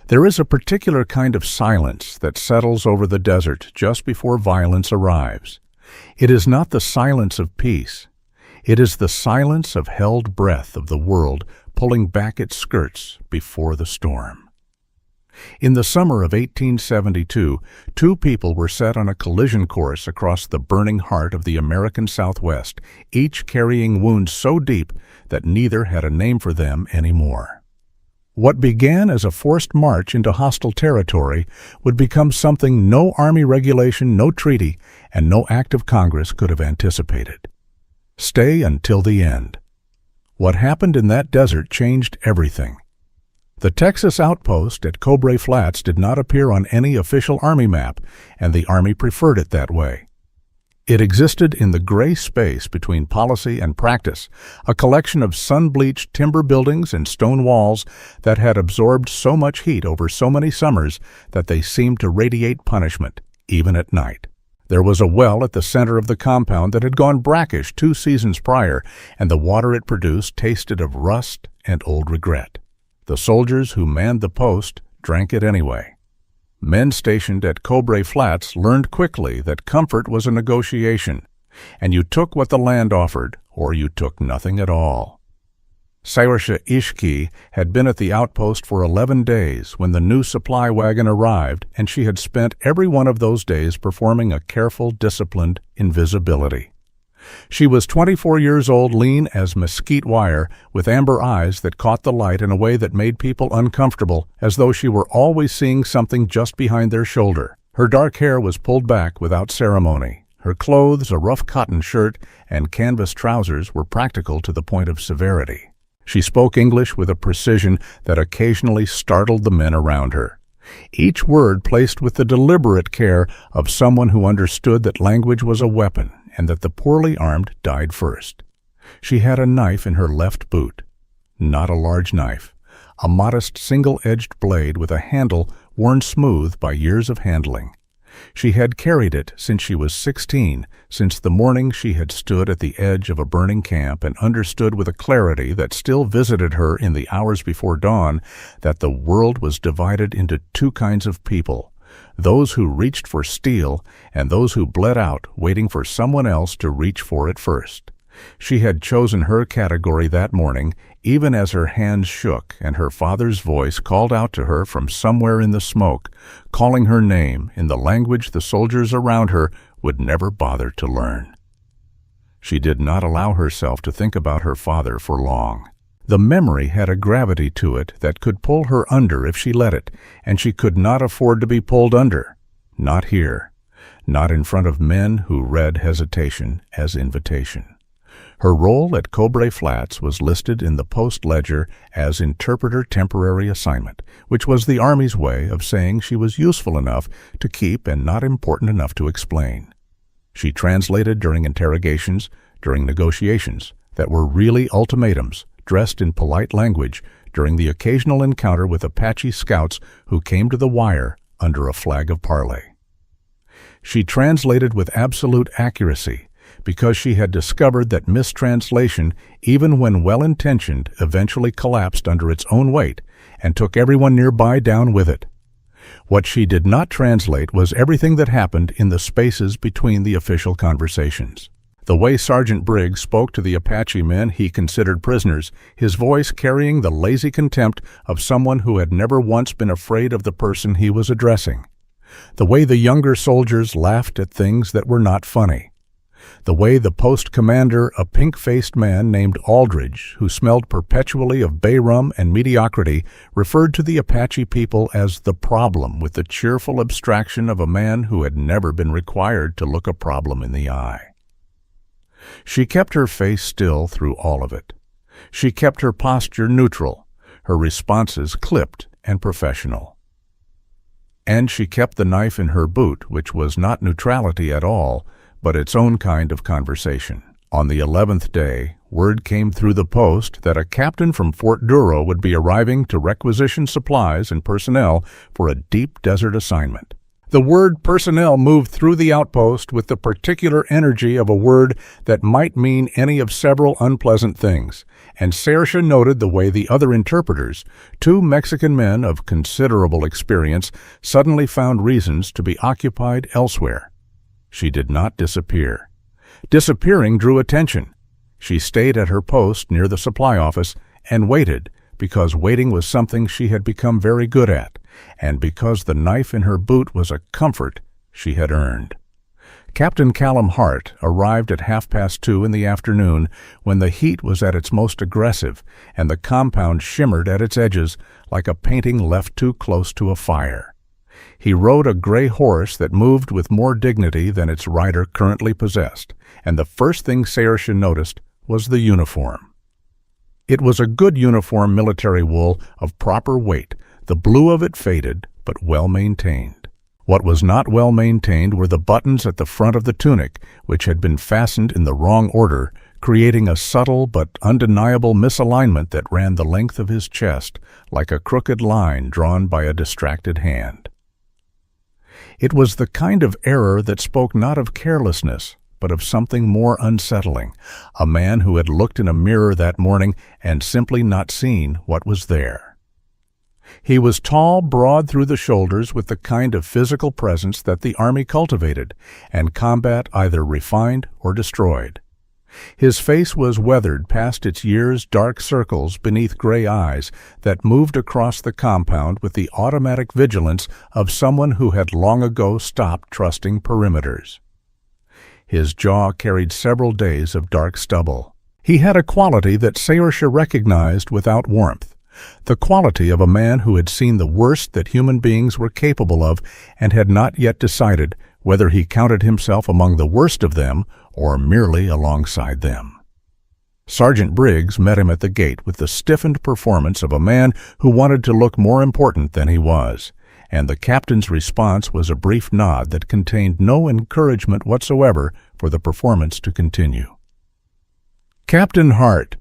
There is a particular kind of silence that settles over the desert just before violence arrives. It is not the silence of peace. It is the silence of held breath of the world pulling back its skirts before the storm. In the summer of 1872, two people were set on a collision course across the burning heart of the American Southwest, each carrying wounds so deep that neither had a name for them anymore. What began as a forced march into hostile territory would become something no Army regulation, no treaty, and no act of Congress could have anticipated. Stay until the end. What happened in that desert changed everything. The Texas outpost at Cobre Flats did not appear on any official Army map, and the Army preferred it that way. It existed in the gray space between policy and practice, a collection of sun-bleached timber buildings and stone walls that had absorbed so much heat over so many summers that they seemed to radiate punishment, even at night. There was a well at the center of the compound that had gone brackish 2 seasons prior, and the water it produced tasted of rust and old regret. The soldiers who manned the post drank it anyway. Men stationed at Cobre Flats learned quickly that comfort was a negotiation, and you took what the land offered, or you took nothing at all. Saoirse Ishki had been at the outpost for 11 days when the new supply wagon arrived, and she had spent every one of those days performing a careful, disciplined invisibility. She was 24 years old, lean as mesquite wire, with amber eyes that caught the light in a way that made people uncomfortable, as though she were always seeing something just behind their shoulder. Her dark hair was pulled back without ceremony. Her clothes, a rough cotton shirt, and canvas trousers were practical to the point of severity. She spoke English with a precision that occasionally startled the men around her. Each word placed with the deliberate care of someone who understood that language was a weapon and that the poorly armed died first. She had a knife in her left boot. Not a large knife. A modest single-edged blade with a handle worn smooth by years of handling. She had carried it since she was 16, since the morning she had stood at the edge of a burning camp and understood with a clarity that still visited her in the hours before dawn that the world was divided into 2 kinds of people, those who reached for steel and those who bled out waiting for someone else to reach for it first. She had chosen her category that morning, even as her hands shook and her father's voice called out to her from somewhere in the smoke, calling her name in the language the soldiers around her would never bother to learn. She did not allow herself to think about her father for long. The memory had a gravity to it that could pull her under if she let it, and she could not afford to be pulled under. Not here. Not in front of men who read hesitation as invitation. Her role at Cobre Flats was listed in the Post Ledger as Interpreter Temporary Assignment, which was the Army's way of saying she was useful enough to keep and not important enough to explain. She translated during interrogations, during negotiations, that were really ultimatums, dressed in polite language, during the occasional encounter with Apache scouts who came to the wire under a flag of parley. She translated with absolute accuracy, because she had discovered that mistranslation, even when well-intentioned, eventually collapsed under its own weight and took everyone nearby down with it. What she did not translate was everything that happened in the spaces between the official conversations. The way Sergeant Briggs spoke to the Apache men he considered prisoners, his voice carrying the lazy contempt of someone who had never once been afraid of the person he was addressing. The way the younger soldiers laughed at things that were not funny. The way the post commander, a pink-faced man named Aldridge, who smelled perpetually of bay rum and mediocrity, referred to the Apache people as the problem with the cheerful abstraction of a man who had never been required to look a problem in the eye. She kept her face still through all of it. She kept her posture neutral, her responses clipped and professional. And she kept the knife in her boot, which was not neutrality at all, but its own kind of conversation. On the 11th day, word came through the post that a captain from Fort Duro would be arriving to requisition supplies and personnel for a deep desert assignment. The word personnel moved through the outpost with the particular energy of a word that might mean any of several unpleasant things, and Saoirse noted the way the other interpreters, two Mexican men of considerable experience, suddenly found reasons to be occupied elsewhere. She did not disappear. Disappearing drew attention. She stayed at her post near the supply office and waited, because waiting was something she had become very good at, and because the knife in her boot was a comfort she had earned. Captain Callum Hart arrived at 2:30 in the afternoon, when the heat was at its most aggressive and the compound shimmered at its edges like a painting left too close to a fire. He rode a gray horse that moved with more dignity than its rider currently possessed, and the first thing Saoirse noticed was the uniform. It was a good uniform military wool of proper weight, the blue of it faded but well maintained. What was not well maintained were the buttons at the front of the tunic, which had been fastened in the wrong order, creating a subtle but undeniable misalignment that ran the length of his chest, like a crooked line drawn by a distracted hand. It was the kind of error that spoke not of carelessness, but of something more unsettling, a man who had looked in a mirror that morning and simply not seen what was there. He was tall, broad through the shoulders, with the kind of physical presence that the Army cultivated, and combat either refined or destroyed. His face was weathered past its years' dark circles beneath gray eyes that moved across the compound with the automatic vigilance of someone who had long ago stopped trusting perimeters. His jaw carried several days of dark stubble. He had a quality that Saoirse recognized without warmth, the quality of a man who had seen the worst that human beings were capable of and had not yet decided whether he counted himself among the worst of them or merely alongside them. Sergeant Briggs met him at the gate with the stiffened performance of a man who wanted to look more important than he was, and the captain's response was a brief nod that contained no encouragement whatsoever for the performance to continue. "Captain Hart,"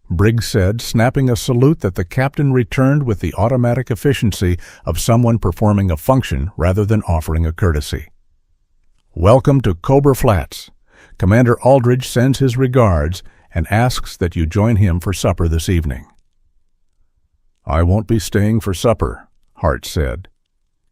Briggs said, snapping a salute that the captain returned with the automatic efficiency of someone performing a function rather than offering a courtesy. "Welcome to Cobra Flats. Commander Aldridge sends his regards and asks that you join him for supper this evening." "I won't be staying for supper," Hart said.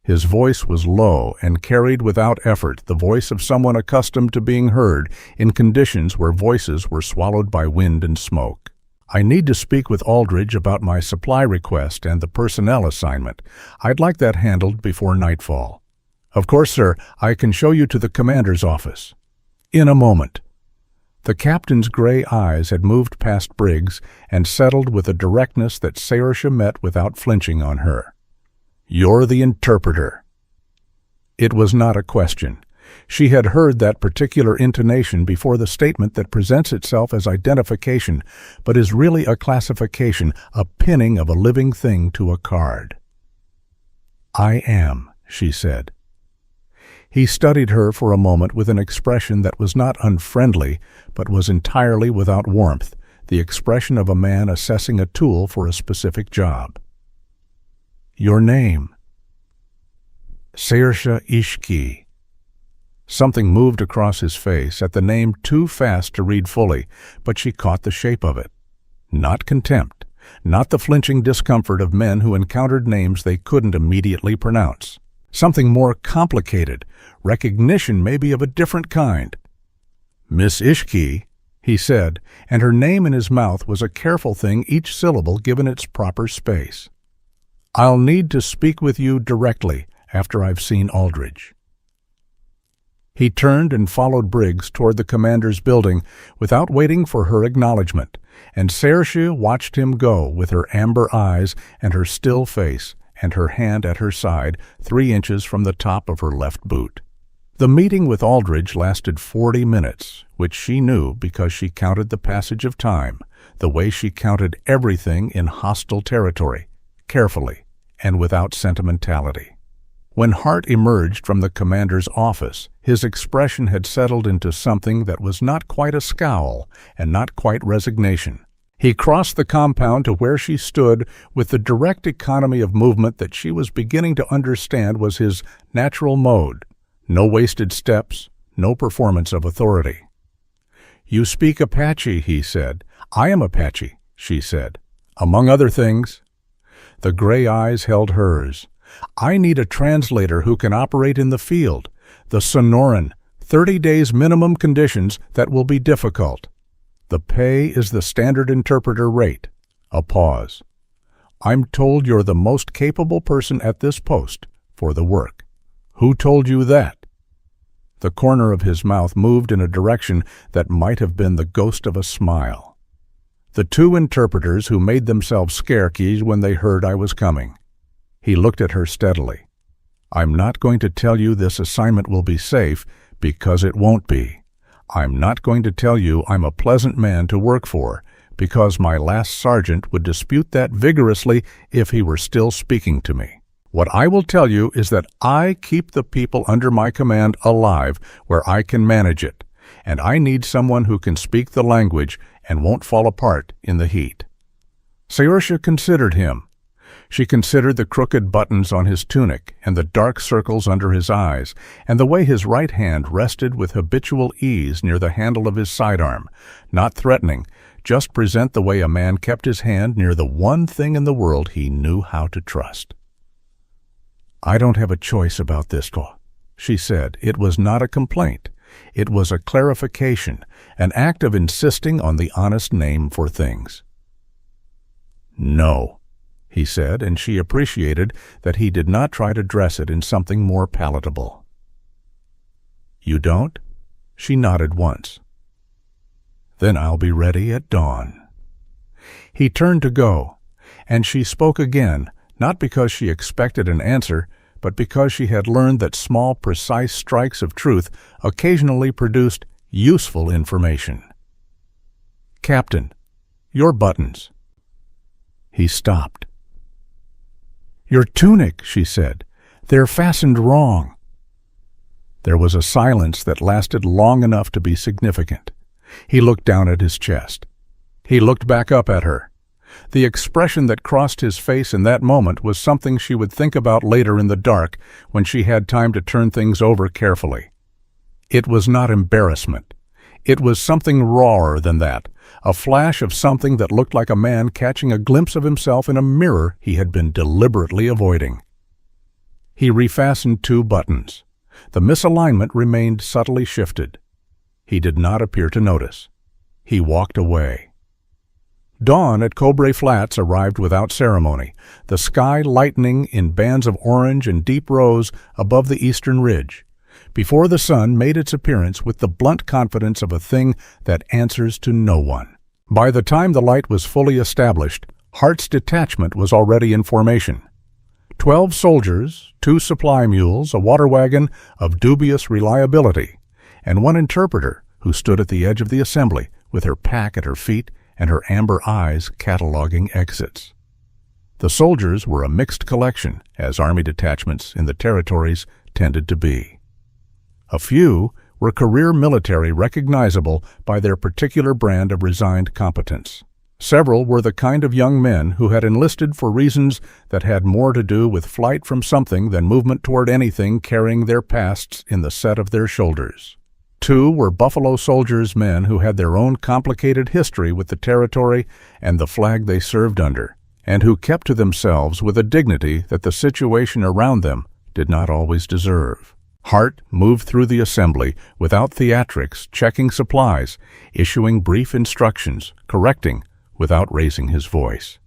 His voice was low and carried without effort the voice of someone accustomed to being heard in conditions where voices were swallowed by wind and smoke. "I need to speak with Aldridge about my supply request and the personnel assignment. I'd like that handled before nightfall." "Of course, sir. I can show you to the commander's office." "In a moment." The captain's gray eyes had moved past Briggs and settled with a directness that Saoirse met without flinching on her. "You're the interpreter." It was not a question. She had heard that particular intonation before the statement that presents itself as identification, but is really a classification, a pinning of a living thing to a card. "I am," she said. He studied her for a moment with an expression that was not unfriendly, but was entirely without warmth, the expression of a man assessing a tool for a specific job. "Your name?" "Saoirse Ishki." Something moved across his face at the name too fast to read fully, but she caught the shape of it. Not contempt, not the flinching discomfort of men who encountered names they couldn't immediately pronounce. Something more complicated, recognition maybe of a different kind. "Miss Ishki," he said, and her name in his mouth was a careful thing, each syllable given its proper space. "I'll need to speak with you directly after I've seen Aldridge." He turned and followed Briggs toward the commander's building without waiting for her acknowledgement, and Saoirse watched him go with her amber eyes and her still face and her hand at her side 3 inches from the top of her left boot. The meeting with Aldridge lasted 40 minutes, which she knew because she counted the passage of time, the way she counted everything in hostile territory, carefully and without sentimentality. When Hart emerged from the commander's office, his expression had settled into something that was not quite a scowl and not quite resignation. He crossed the compound to where she stood with the direct economy of movement that she was beginning to understand was his natural mode. No wasted steps, no performance of authority. "You speak Apache," he said. "I am Apache," she said. "Among other things." The gray eyes held hers. "I need a translator who can operate in the field. The Sonoran, 30 days minimum conditions that will be difficult. The pay is the standard interpreter rate." A pause. "I'm told you're the most capable person at this post for the work." "Who told you that?" The corner of his mouth moved in a direction that might have been the ghost of a smile. "The 2 interpreters who made themselves scarcies when they heard I was coming." He looked at her steadily. "I'm not going to tell you this assignment will be safe, because it won't be. I'm not going to tell you I'm a pleasant man to work for, because my last sergeant would dispute that vigorously if he were still speaking to me. What I will tell you is that I keep the people under my command alive where I can manage it, and I need someone who can speak the language and won't fall apart in the heat." Saoirse considered him. She considered the crooked buttons on his tunic and the dark circles under his eyes, and the way his right hand rested with habitual ease near the handle of his sidearm, not threatening, just present the way a man kept his hand near the one thing in the world he knew how to trust. "I don't have a choice about this, she said. It was not a complaint. It was a clarification, an act of insisting on the honest name for things. "No," he said, and she appreciated that he did not try to dress it in something more palatable. "You don't?" She nodded once. "Then I'll be ready at dawn." He turned to go, and she spoke again, not because she expected an answer, but because she had learned that small, precise strikes of truth occasionally produced useful information. "Captain, your buttons." He stopped. "Your tunic," she said. "They're fastened wrong." There was a silence that lasted long enough to be significant. He looked down at his chest. He looked back up at her. The expression that crossed his face in that moment was something she would think about later in the dark when she had time to turn things over carefully. It was not embarrassment. It was something rawer than that, a flash of something that looked like a man catching a glimpse of himself in a mirror he had been deliberately avoiding. He refastened 2 buttons. The misalignment remained subtly shifted. He did not appear to notice. He walked away. Dawn at Cobre Flats arrived without ceremony, the sky lightening in bands of orange and deep rose above the eastern ridge, before the sun made its appearance with the blunt confidence of a thing that answers to no one. By the time the light was fully established, Hart's detachment was already in formation. 12 soldiers, 2 supply mules, a water wagon of dubious reliability, and 1 interpreter who stood at the edge of the assembly with her pack at her feet and her amber eyes cataloging exits. The soldiers were a mixed collection, as army detachments in the territories tended to be. A few were career military recognizable by their particular brand of resigned competence. Several were the kind of young men who had enlisted for reasons that had more to do with flight from something than movement toward anything carrying their pasts in the set of their shoulders. 2 were Buffalo Soldiers men who had their own complicated history with the territory and the flag they served under, and who kept to themselves with a dignity that the situation around them did not always deserve. Hart moved through the assembly without theatrics, checking supplies, issuing brief instructions, correcting without raising his voice.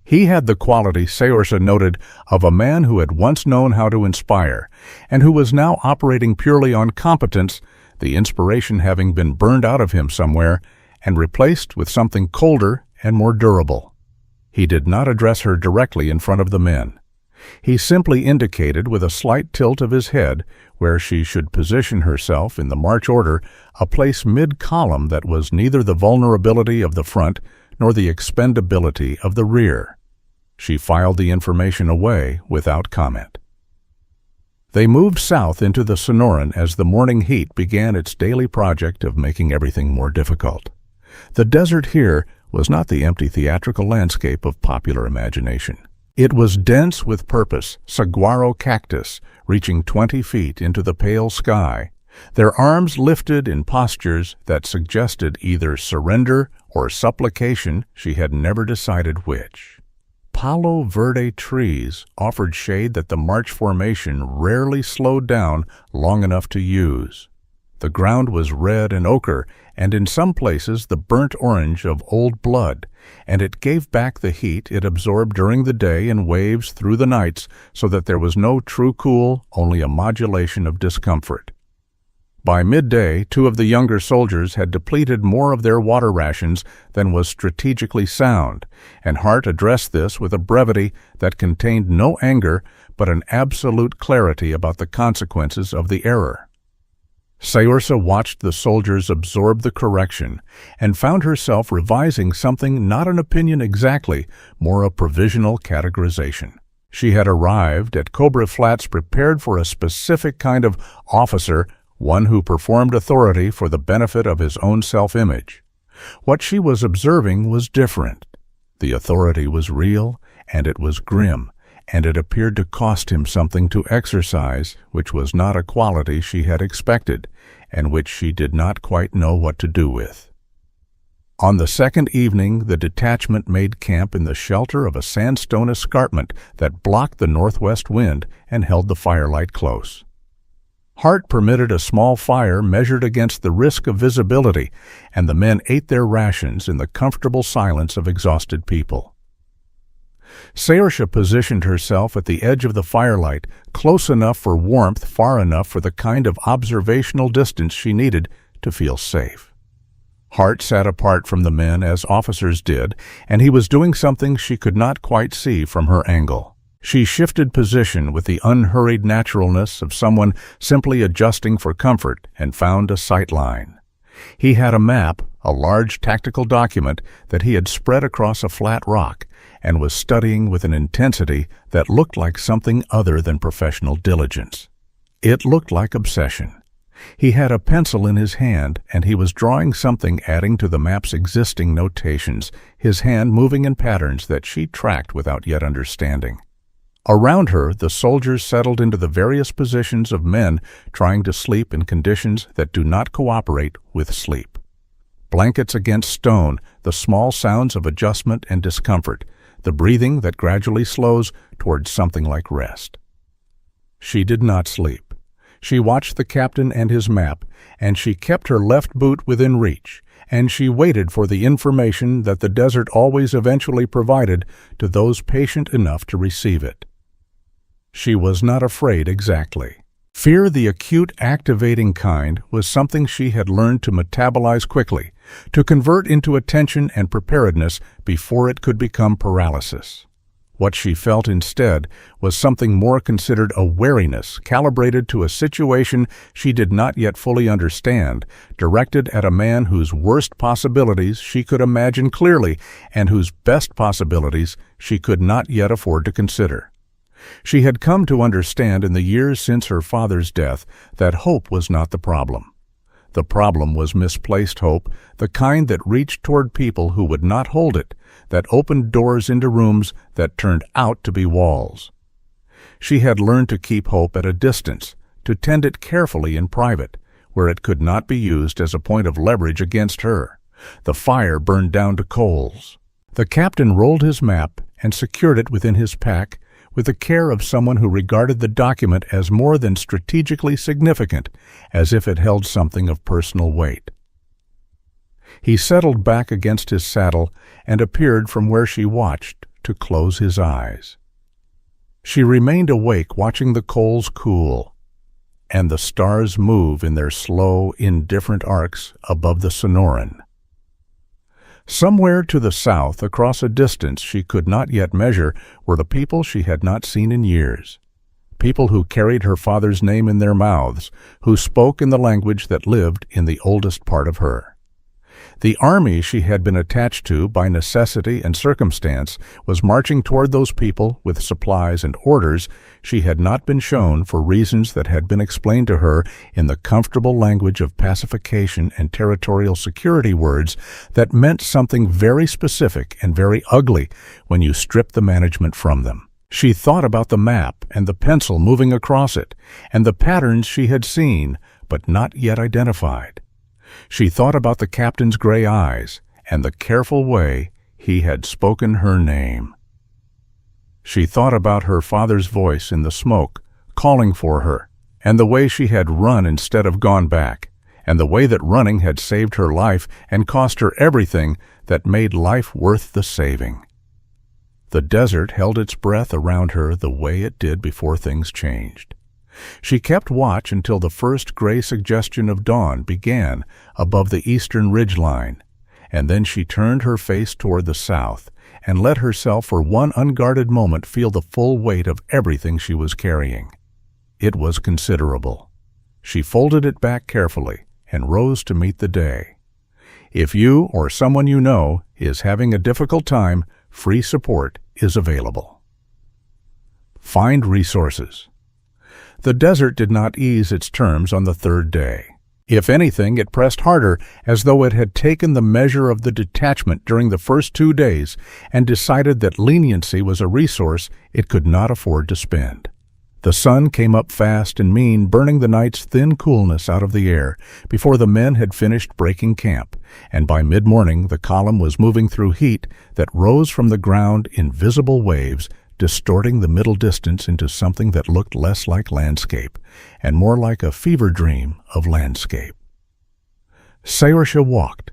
He had the quality Saoirse noted of a man who had once known how to inspire, and who was now operating purely on competence, the inspiration having been burned out of him somewhere and replaced with something colder and more durable. He did not address her directly in front of the men. He simply indicated with a slight tilt of his head where she should position herself in the march order, a place mid-column that was neither the vulnerability of the front nor the expendability of the rear. She filed the information away without comment. They moved south into the Sonoran as the morning heat began its daily project of making everything more difficult. The desert here was not the empty theatrical landscape of popular imagination. It was dense with purpose, saguaro cactus reaching 20 feet into the pale sky, their arms lifted in postures that suggested either surrender or supplication, she had never decided which. Palo Verde trees offered shade that the march formation rarely slowed down long enough to use. The ground was red and ochre, and in some places the burnt orange of old blood, and it gave back the heat it absorbed during the day in waves through the nights, so that there was no true cool, only a modulation of discomfort. By midday, 2 of the younger soldiers had depleted more of their water rations than was strategically sound, and Hart addressed this with a brevity that contained no anger but an absolute clarity about the consequences of the error. Saoirse watched the soldiers absorb the correction and found herself revising something not an opinion exactly, more a provisional categorization. She had arrived at Cobra Flats prepared for a specific kind of officer, one who performed authority for the benefit of his own self-image. What she was observing was different. The authority was real, and it was grim, and it appeared to cost him something to exercise, which was not a quality she had expected, and which she did not quite know what to do with. On the second evening, the detachment made camp in the shelter of a sandstone escarpment that blocked the northwest wind and held the firelight close. Hart permitted a small fire measured against the risk of visibility, and the men ate their rations in the comfortable silence of exhausted people. Saoirse positioned herself at the edge of the firelight, close enough for warmth, far enough for the kind of observational distance she needed to feel safe. Hart sat apart from the men as officers did, and he was doing something she could not quite see from her angle. She shifted position with the unhurried naturalness of someone simply adjusting for comfort and found a sight line. He had a map, a large tactical document that he had spread across a flat rock, and was studying with an intensity that looked like something other than professional diligence. It looked like obsession. He had a pencil in his hand, and he was drawing something adding to the map's existing notations, his hand moving in patterns that she tracked without yet understanding. Around her, the soldiers settled into the various positions of men trying to sleep in conditions that do not cooperate with sleep. Blankets against stone, the small sounds of adjustment and discomfort, the breathing that gradually slows towards something like rest. She did not sleep. She watched the captain and his map, and she kept her left boot within reach, and she waited for the information that the desert always eventually provided to those patient enough to receive it. She was not afraid exactly. Fear, the acute activating kind, was something she had learned to metabolize quickly, to convert into attention and preparedness before it could become paralysis. What she felt instead was something more considered a wariness calibrated to a situation she did not yet fully understand, directed at a man whose worst possibilities she could imagine clearly and whose best possibilities she could not yet afford to consider. She had come to understand in the years since her father's death that hope was not the problem. The problem was misplaced hope, the kind that reached toward people who would not hold it, that opened doors into rooms that turned out to be walls. She had learned to keep hope at a distance, to tend it carefully in private, where it could not be used as a point of leverage against her. The fire burned down to coals. The captain rolled his map and secured it within his pack, with the care of someone who regarded the document as more than strategically significant, as if it held something of personal weight. He settled back against his saddle and appeared from where she watched to close his eyes. She remained awake, watching the coals cool, and the stars move in their slow, indifferent arcs above the Sonoran. Somewhere to the south, across a distance she could not yet measure, were the people she had not seen in years. People who carried her father's name in their mouths, who spoke in the language that lived in the oldest part of her. The army she had been attached to by necessity and circumstance was marching toward those people with supplies and orders she had not been shown for reasons that had been explained to her in the comfortable language of pacification and territorial security words that meant something very specific and very ugly when you stripped the management from them. She thought about the map and the pencil moving across it, and the patterns she had seen but not yet identified. She thought about the captain's gray eyes and the careful way he had spoken her name. She thought about her father's voice in the smoke, calling for her, and the way she had run instead of gone back, and the way that running had saved her life and cost her everything that made life worth the saving. The desert held its breath around her the way it did before things changed. She kept watch until the first gray suggestion of dawn began above the eastern ridgeline, and then she turned her face toward the south and let herself for one unguarded moment feel the full weight of everything she was carrying. It was considerable. She folded it back carefully and rose to meet the day. If you or someone you know is having a difficult time, free support is available. Find resources. The desert did not ease its terms on the third day. If anything, it pressed harder, as though it had taken the measure of the detachment during the first 2 days and decided that leniency was a resource it could not afford to spend. The sun came up fast and mean, burning the night's thin coolness out of the air before the men had finished breaking camp, and by mid-morning the column was moving through heat that rose from the ground in visible waves, distorting the middle distance into something that looked less like landscape and more like a fever dream of landscape. Saoirse walked.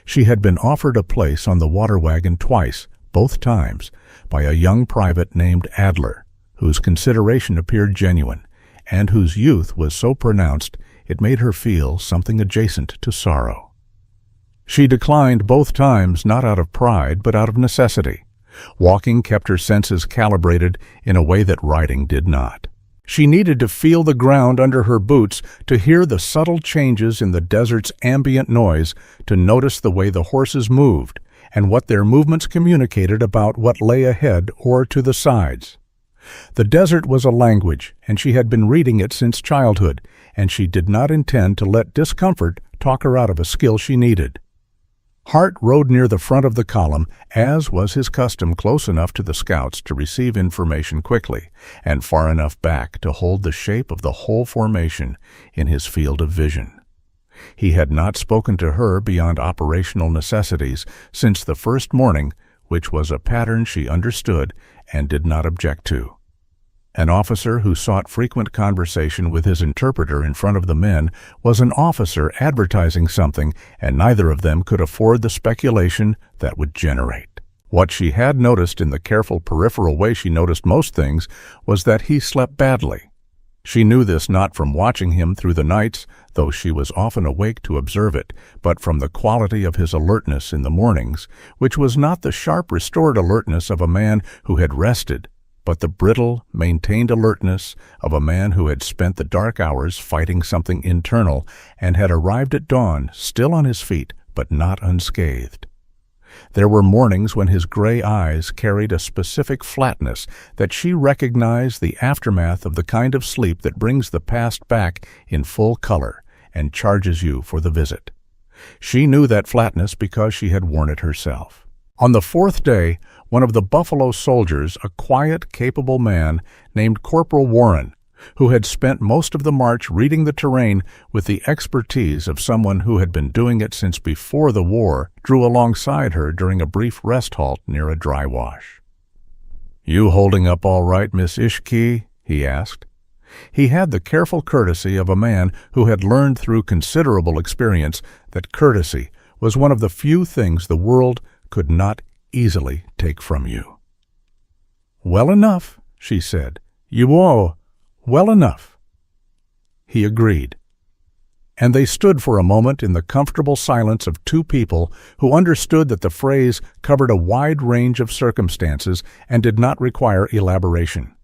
She had been offered a place on the water wagon twice, both times, by a young private named Adler, whose consideration appeared genuine, and whose youth was so pronounced it made her feel something adjacent to sorrow. She declined both times not out of pride but out of necessity. Walking kept her senses calibrated in a way that riding did not. She needed to feel the ground under her boots, to hear the subtle changes in the desert's ambient noise, to notice the way the horses moved and what their movements communicated about what lay ahead or to the sides. The desert was a language, and she had been reading it since childhood, and she did not intend to let discomfort talk her out of a skill she needed. Hart rode near the front of the column, as was his custom, close enough to the scouts to receive information quickly, and far enough back to hold the shape of the whole formation in his field of vision. He had not spoken to her beyond operational necessities since the first morning, which was a pattern she understood and did not object to. An officer who sought frequent conversation with his interpreter in front of the men was an officer advertising something, and neither of them could afford the speculation that would generate. What she had noticed in the careful peripheral way she noticed most things was that he slept badly. She knew this not from watching him through the nights, though she was often awake to observe it, but from the quality of his alertness in the mornings, which was not the sharp restored alertness of a man who had rested, but the brittle, maintained alertness of a man who had spent the dark hours fighting something internal and had arrived at dawn still on his feet but not unscathed. There were mornings when his gray eyes carried a specific flatness that she recognized the aftermath of the kind of sleep that brings the past back in full color and charges you for the visit. She knew that flatness because she had worn it herself. On the fourth day, one of the Buffalo soldiers, a quiet, capable man named Corporal Warren, who had spent most of the march reading the terrain with the expertise of someone who had been doing it since before the war, drew alongside her during a brief rest halt near a dry wash. "You holding up all right, Miss Ishki?" he asked. He had the careful courtesy of a man who had learned through considerable experience that courtesy was one of the few things the world could not easily take from you. "Well enough," she said. "You are well enough." He agreed, and they stood for a moment in the comfortable silence of two people who understood that the phrase covered a wide range of circumstances and did not require elaboration.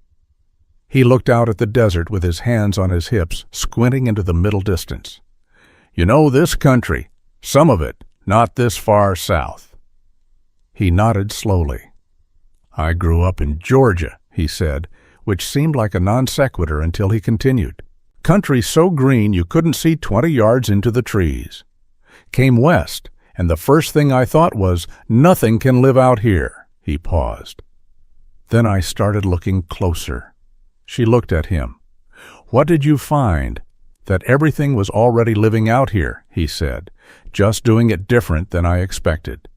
He looked out at the desert with his hands on his hips, squinting into the middle distance. "You know, this country, some of it, Not this far south. He nodded slowly. I grew up in Georgia, he said, which seemed like a non sequitur until he continued. Country so green you couldn't see 20 yards into the trees. Came west, and the first thing I thought was, nothing can live out here. He paused. Then I started looking closer. She looked at him. What did you find? That everything was already living out here, he said, just doing it different than I expected.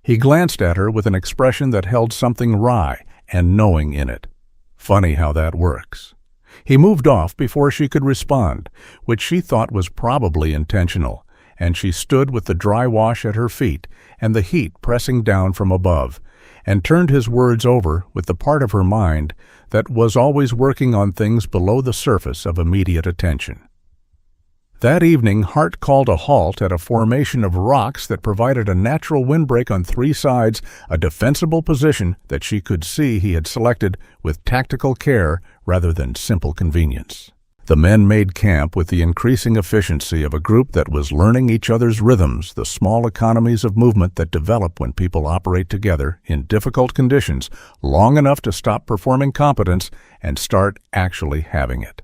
He glanced at her with an expression that held something wry and knowing in it. Funny how that works. He moved off before she could respond, which she thought was probably intentional, and she stood with the dry wash at her feet and the heat pressing down from above, and turned his words over with the part of her mind that was always working on things below the surface of immediate attention. That evening, Hart called a halt at a formation of rocks that provided a natural windbreak on 3 sides, a defensible position that she could see he had selected with tactical care rather than simple convenience. The men made camp with the increasing efficiency of a group that was learning each other's rhythms, the small economies of movement that develop when people operate together in difficult conditions long enough to stop performing competence and start actually having it.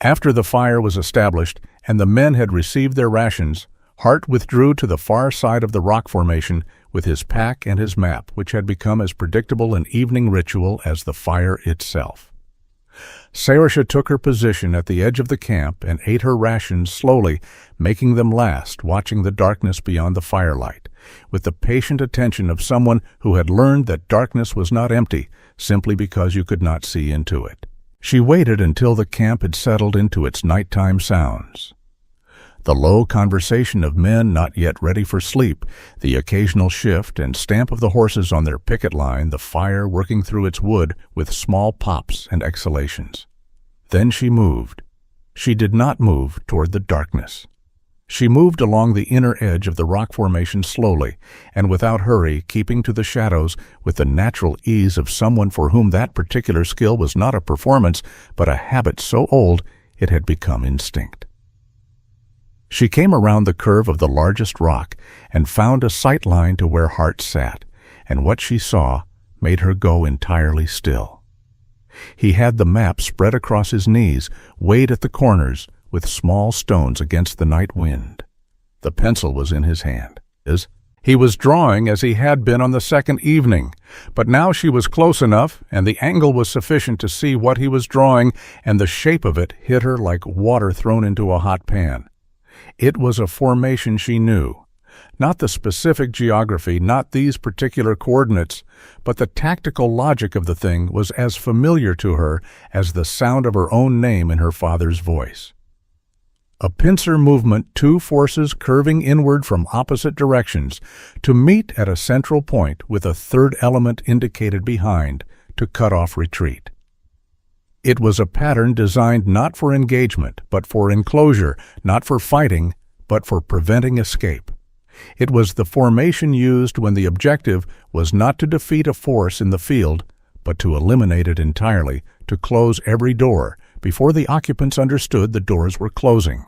After the fire was established and the men had received their rations, Hart withdrew to the far side of the rock formation with his pack and his map, which had become as predictable an evening ritual as the fire itself. Saoirse took her position at the edge of the camp and ate her rations slowly, making them last, watching the darkness beyond the firelight, with the patient attention of someone who had learned that darkness was not empty simply because you could not see into it. She waited until the camp had settled into its nighttime sounds. The low conversation of men not yet ready for sleep, the occasional shift and stamp of the horses on their picket line, the fire working through its wood with small pops and exhalations. Then she moved. She did not move toward the darkness. She moved along the inner edge of the rock formation slowly and without hurry, keeping to the shadows with the natural ease of someone for whom that particular skill was not a performance, but a habit so old it had become instinct. She came around the curve of the largest rock and found a sight line to where Hart sat, and what she saw made her go entirely still. He had the map spread across his knees, weighed at the corners, with small stones against the night wind. The pencil was in his hand. He was drawing as he had been on the second evening, but now she was close enough, and the angle was sufficient to see what he was drawing, and the shape of it hit her like water thrown into a hot pan. It was a formation she knew. Not the specific geography, not these particular coordinates, but the tactical logic of the thing was as familiar to her as the sound of her own name in her father's voice. A pincer movement, 2 forces curving inward from opposite directions, to meet at a central point with a third element indicated behind to cut off retreat. It was a pattern designed not for engagement, but for enclosure, not for fighting, but for preventing escape. It was the formation used when the objective was not to defeat a force in the field, but to eliminate it entirely, to close every door, before the occupants understood the doors were closing.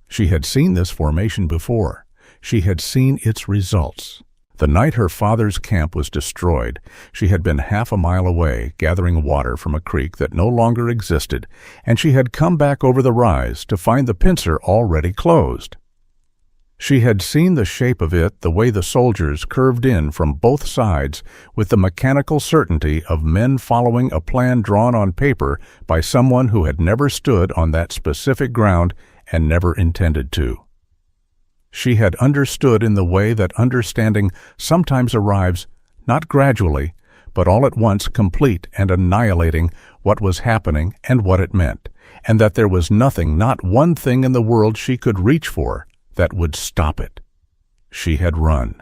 She had seen this formation before. She had seen its results. The night her father's camp was destroyed, she had been half a mile away, gathering water from a creek that no longer existed, and she had come back over the rise to find the pincer already closed. She had seen the shape of it, the way the soldiers curved in from both sides with the mechanical certainty of men following a plan drawn on paper by someone who had never stood on that specific ground and never intended to. She had understood in the way that understanding sometimes arrives, not gradually, but all at once complete and annihilating what was happening and what it meant, and that there was nothing, not one thing in the world she could reach for that would stop it. She had run.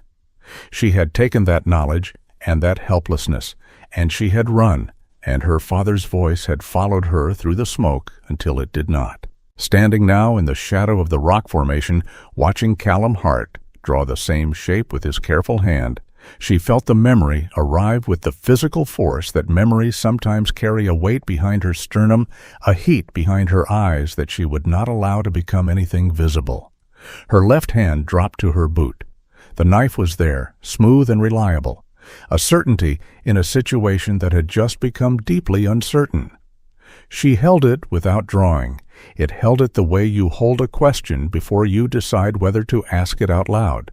She had taken that knowledge and that helplessness, and she had run, and her father's voice had followed her through the smoke until it did not. Standing now in the shadow of the rock formation, watching Callum Hart draw the same shape with his careful hand, she felt the memory arrive with the physical force that memories sometimes carry, a weight behind her sternum, a heat behind her eyes that she would not allow to become anything visible. Her left hand dropped to her boot. The knife was there, smooth and reliable, a certainty in a situation that had just become deeply uncertain. She held it without drawing. It held it the way you hold a question before you decide whether to ask it out loud.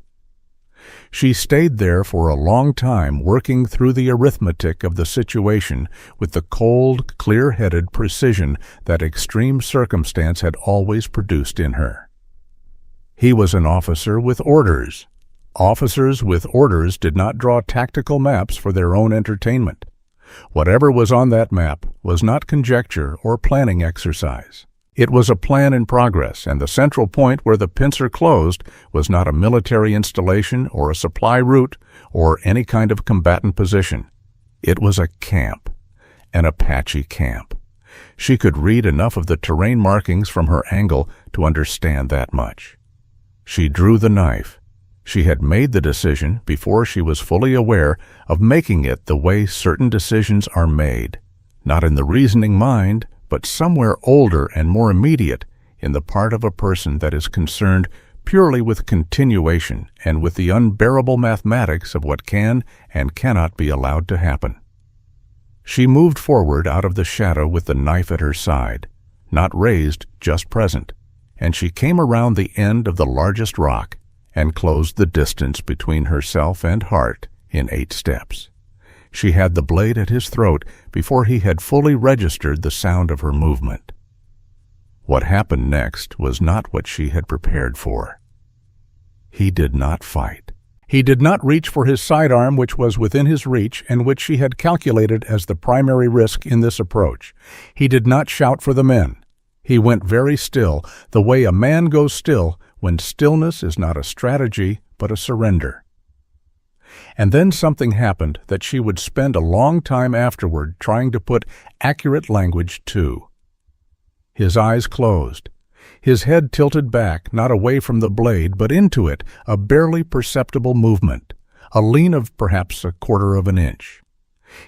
She stayed there for a long time, working through the arithmetic of the situation with the cold, clear-headed precision that extreme circumstance had always produced in her. He was an officer with orders. Officers with orders did not draw tactical maps for their own entertainment. Whatever was on that map was not conjecture or planning exercise. It was a plan in progress, and the central point where the pincer closed was not a military installation or a supply route or any kind of combatant position. It was a camp, an Apache camp. She could read enough of the terrain markings from her angle to understand that much. She drew the knife. She had made the decision before she was fully aware of making it the way certain decisions are made, not in the reasoning mind, but somewhere older and more immediate in the part of a person that is concerned purely with continuation and with the unbearable mathematics of what can and cannot be allowed to happen. She moved forward out of the shadow with the knife at her side, not raised, just present, and she came around the end of the largest rock and closed the distance between herself and Hart in 8 steps. She had the blade at his throat before he had fully registered the sound of her movement. What happened next was not what she had prepared for. He did not fight. He did not reach for his sidearm, which was within his reach and which she had calculated as the primary risk in this approach. He did not shout for the men. He went very still, the way a man goes still when stillness is not a strategy but a surrender. And then something happened that she would spend a long time afterward trying to put accurate language to. His eyes closed. His head tilted back, not away from the blade, but into it, a barely perceptible movement, a lean of perhaps 1/4 of an inch.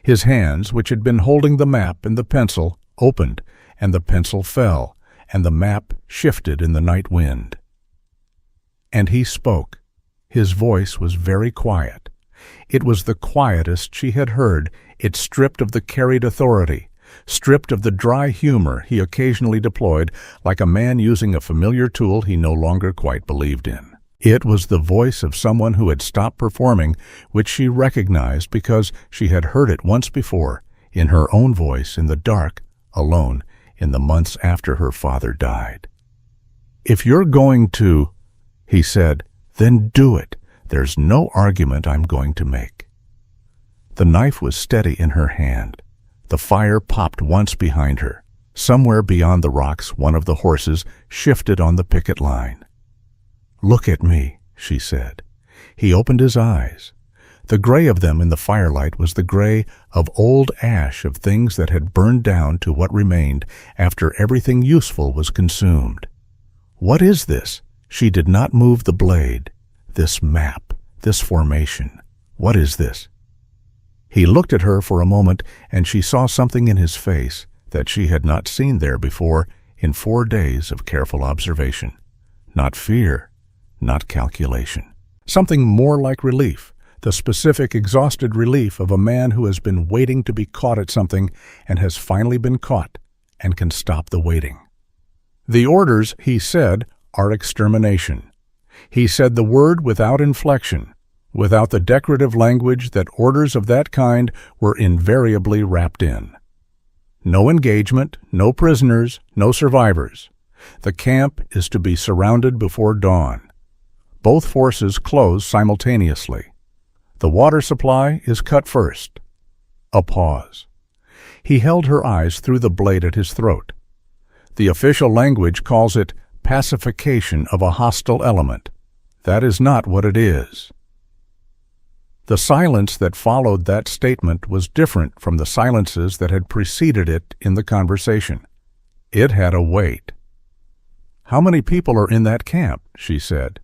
His hands, which had been holding the map and the pencil, opened, and the pencil fell, and the map shifted in the night wind. And he spoke. His voice was very quiet. It was the quietest she had heard, it stripped of the carried authority, stripped of the dry humor he occasionally deployed, like a man using a familiar tool he no longer quite believed in. It was the voice of someone who had stopped performing, which she recognized because she had heard it once before, in her own voice, in the dark, alone, in the months after her father died. "If you're going to," he said, "then do it. There's no argument I'm going to make." The knife was steady in her hand. The fire popped once behind her. Somewhere beyond the rocks, one of the horses shifted on the picket line. "Look at me," she said. He opened his eyes. The gray of them in the firelight was the gray of old ash of things that had burned down to what remained after everything useful was consumed. "What is this?" She did not move the blade. "This map, this formation. What is this?" He looked at her for a moment, and she saw something in his face that she had not seen there before in 4 days of careful observation. Not fear, not calculation. Something more like relief, the specific, exhausted relief of a man who has been waiting to be caught at something and has finally been caught and can stop the waiting. "The orders," he said, "are extermination." He said the word without inflection, without the decorative language that orders of that kind were invariably wrapped in. No engagement, no prisoners, no survivors. The camp is to be surrounded before dawn. Both forces close simultaneously. The water supply is cut first. A pause. He held her eyes through the blade at his throat. The official language calls it pacification of a hostile element. That is not what it is. The silence that followed that statement was different from the silences that had preceded it in the conversation. It had a weight. "How many people are in that camp?" she said.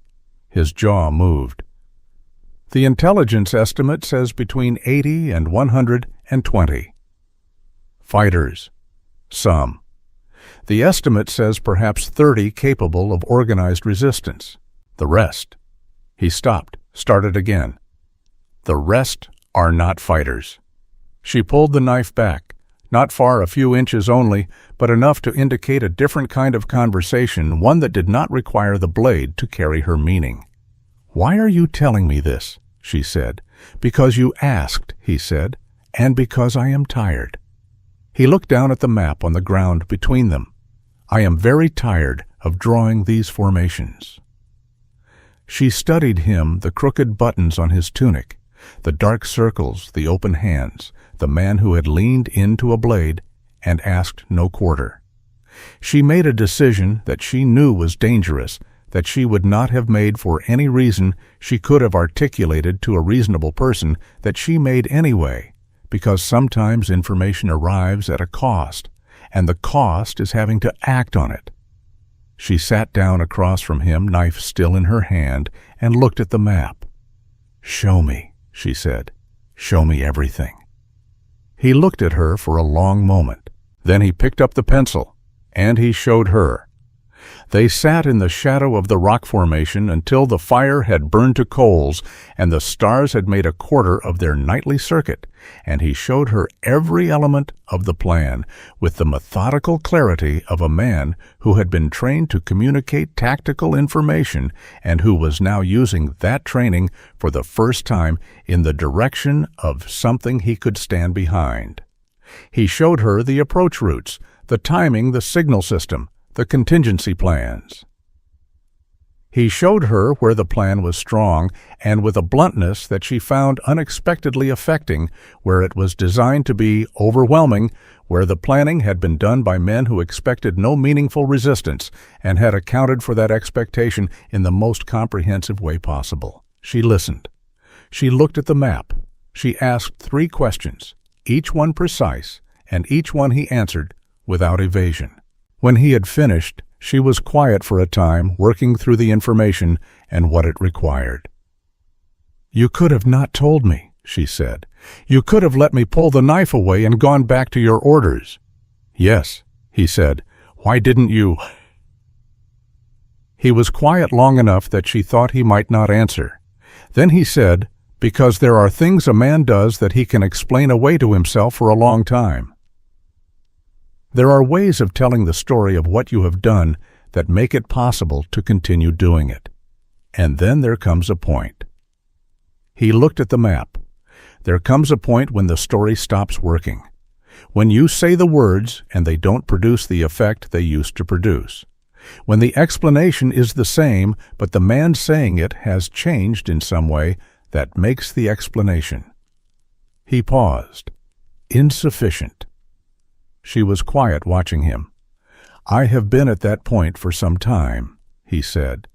His jaw moved. "The intelligence estimate says between 80 and 120. "Fighters." "Some. The estimate says perhaps 30 capable of organized resistance. The rest. He stopped, started again. The rest are not fighters. She pulled the knife back, not far, a few inches only, but enough to indicate a different kind of conversation, one that did not require the blade to carry her meaning. "Why are you telling me this?" she said. "Because you asked," he said, "and because I am tired." He looked down at the map on the ground between them. "I am very tired of drawing these formations." She studied him, the crooked buttons on his tunic, the dark circles, the open hands, the man who had leaned into a blade and asked no quarter. She made a decision that she knew was dangerous, that she would not have made for any reason she could have articulated to a reasonable person, that she made anyway, because sometimes information arrives at a cost, and the cost is having to act on it. She sat down across from him, knife still in her hand, and looked at the map. "Show me," she said. "Show me everything." He looked at her for a long moment. Then he picked up the pencil, and he showed her. They sat in the shadow of the rock formation until the fire had burned to coals and the stars had made a quarter of their nightly circuit, and he showed her every element of the plan with the methodical clarity of a man who had been trained to communicate tactical information and who was now using that training for the first time in the direction of something he could stand behind. He showed her the approach routes, the timing, the signal system, the contingency plans. He showed her where the plan was strong and with a bluntness that she found unexpectedly affecting, where it was designed to be overwhelming, where the planning had been done by men who expected no meaningful resistance and had accounted for that expectation in the most comprehensive way possible. She listened. She looked at the map. She asked 3 questions, each one precise, and each one he answered without evasion. When he had finished, she was quiet for a time, working through the information and what it required. "You could have not told me," she said. "You could have let me pull the knife away and gone back to your orders." "Yes," he said. "Why didn't you?" He was quiet long enough that she thought he might not answer. Then he said, "Because there are things a man does that he can explain away to himself for a long time. There are ways of telling the story of what you have done that make it possible to continue doing it. And then there comes a point." He looked at the map. "There comes a point when the story stops working. When you say the words and they don't produce the effect they used to produce. When the explanation is the same, but the man saying it has changed in some way that makes the explanation." He paused. "Insufficient." She was quiet, watching him. "I have been at that point for some time," he said.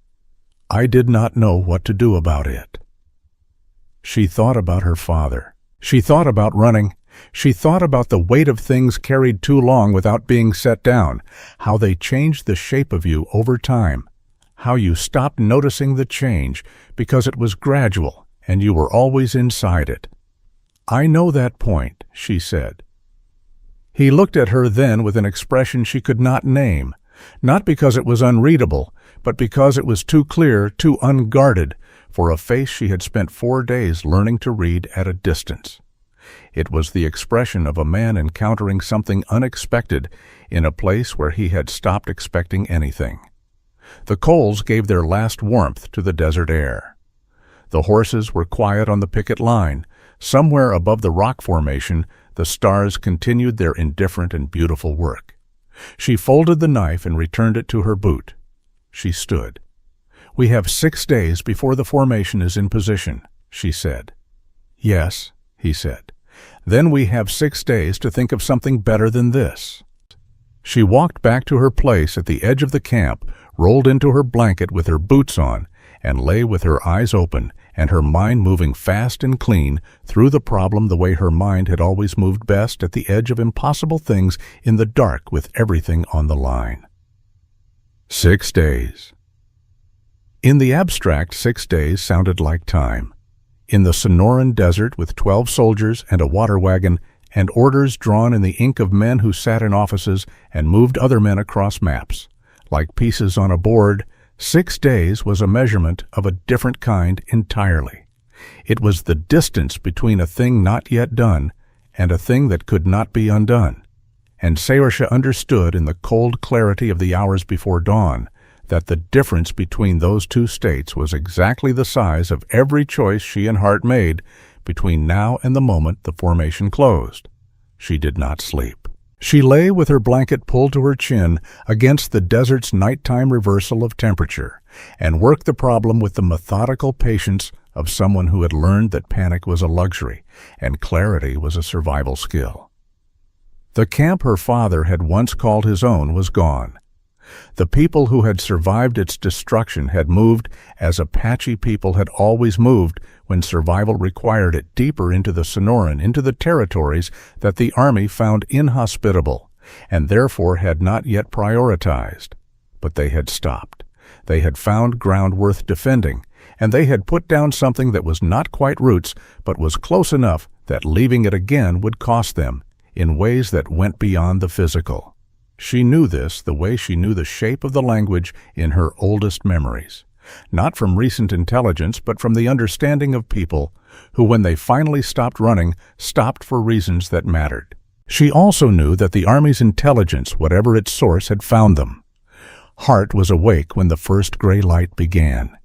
"I did not know what to do about it." She thought about her father. She thought about running. She thought about the weight of things carried too long without being set down, how they changed the shape of you over time, how you stopped noticing the change because it was gradual and you were always inside it. "I know that point," she said. He looked at her then with an expression she could not name, not because it was unreadable, but because it was too clear, too unguarded, for a face she had spent 4 days learning to read at a distance. It was the expression of a man encountering something unexpected in a place where he had stopped expecting anything. The coals gave their last warmth to the desert air. The horses were quiet on the picket line. Somewhere above the rock formation, the stars continued their indifferent and beautiful work. She folded the knife and returned it to her boot. She stood. "We have 6 days before the formation is in position," she said. "Yes," he said. "Then we have 6 days to think of something better than this." She walked back to her place at the edge of the camp, rolled into her blanket with her boots on, and lay with her eyes open and her mind moving fast and clean through the problem the way her mind had always moved best at the edge of impossible things in the dark with everything on the line. 6 days. In the abstract, 6 days sounded like time. In the Sonoran Desert with 12 soldiers and a water wagon and orders drawn in the ink of men who sat in offices and moved other men across maps. Like pieces on a board, 6 days was a measurement of a different kind entirely. It was the distance between a thing not yet done and a thing that could not be undone. And Saoirse understood in the cold clarity of the hours before dawn that the difference between those two states was exactly the size of every choice she and Hart made between now and the moment the formation closed. She did not sleep. She lay with her blanket pulled to her chin against the desert's nighttime reversal of temperature and worked the problem with the methodical patience of someone who had learned that panic was a luxury and clarity was a survival skill. The camp her father had once called his own was gone. The people who had survived its destruction had moved as Apache people had always moved when survival required it, deeper into the Sonoran, into the territories that the army found inhospitable and therefore had not yet prioritized. But they had stopped. They had found ground worth defending, and they had put down something that was not quite roots but was close enough that leaving it again would cost them in ways that went beyond the physical. She knew this the way she knew the shape of the language in her oldest memories, not from recent intelligence but from the understanding of people who, when they finally stopped running, stopped for reasons that mattered. She also knew that the Army's intelligence, whatever its source, had found them. Hart was awake when the first gray light began.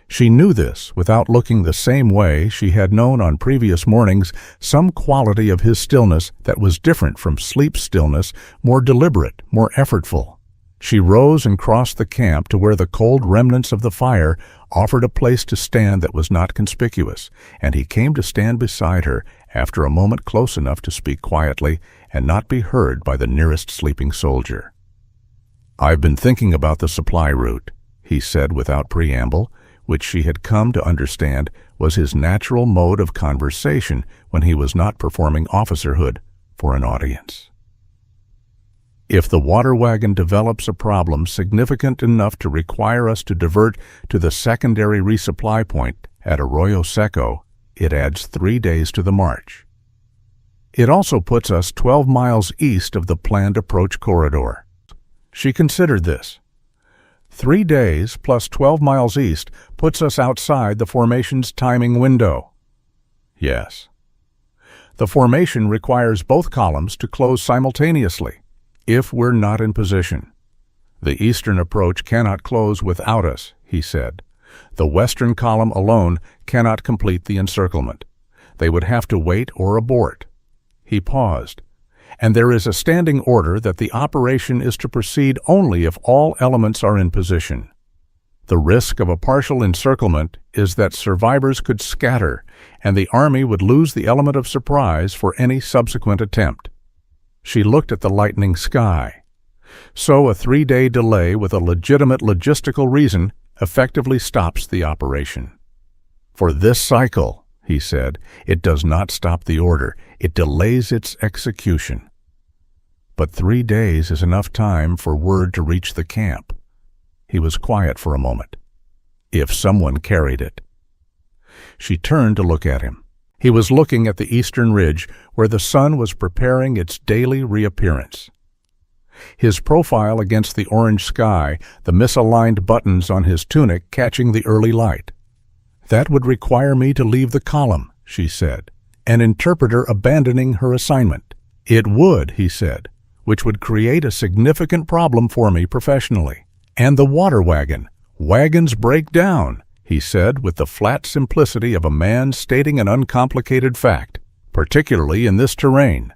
She knew this without looking the same way she had known on previous mornings, some quality of his stillness that was different from sleep stillness, more deliberate, more effortful. She rose and crossed the camp to where the cold remnants of the fire offered a place to stand that was not conspicuous, and he came to stand beside her after a moment close enough to speak quietly and not be heard by the nearest sleeping soldier. "I've been thinking about the supply route," he said without preamble, which she had come to understand was his natural mode of conversation when he was not performing officerhood for an audience. "If the water wagon develops a problem significant enough to require us to divert to the secondary resupply point at Arroyo Seco, it adds 3 days to the march. It also puts us 12 miles east of the planned approach corridor." She considered this. 3 days plus 12 miles east puts us outside the formation's timing window. Yes. The formation requires both columns to close simultaneously, if we're not in position. "The eastern approach cannot close without us," he said. "The western column alone cannot complete the encirclement. They would have to wait or abort." He paused. "And there is a standing order that the operation is to proceed only if all elements are in position. The risk of a partial encirclement is that survivors could scatter and the Army would lose the element of surprise for any subsequent attempt." She looked at the lightening sky. "So a 3-day delay with a legitimate logistical reason effectively stops the operation." "For this cycle," he said, "it does not stop the order. It delays its execution." "But 3 days is enough time for word to reach the camp." He was quiet for a moment. "If someone carried it." She turned to look at him. He was looking at the eastern ridge where the sun was preparing its daily reappearance. His profile against the orange sky, the misaligned buttons on his tunic catching the early light. "That would require me to leave the column," she said, an interpreter abandoning her assignment. "It would," he said, "which would create a significant problem for me professionally." "And the water wagon. Wagons break down," he said with the flat simplicity of a man stating an uncomplicated fact, "particularly in this terrain.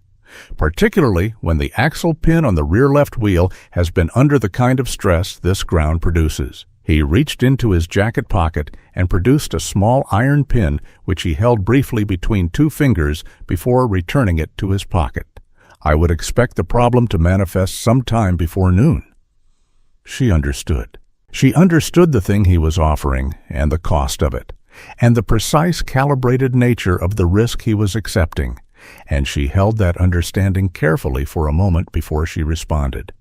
Particularly when the axle pin on the rear left wheel has been under the kind of stress this ground produces." He reached into his jacket pocket and produced a small iron pin which he held briefly between 2 fingers before returning it to his pocket. "I would expect the problem to manifest sometime before noon." She understood. She understood the thing he was offering and the cost of it, and the precise calibrated nature of the risk he was accepting, and she held that understanding carefully for a moment before she responded.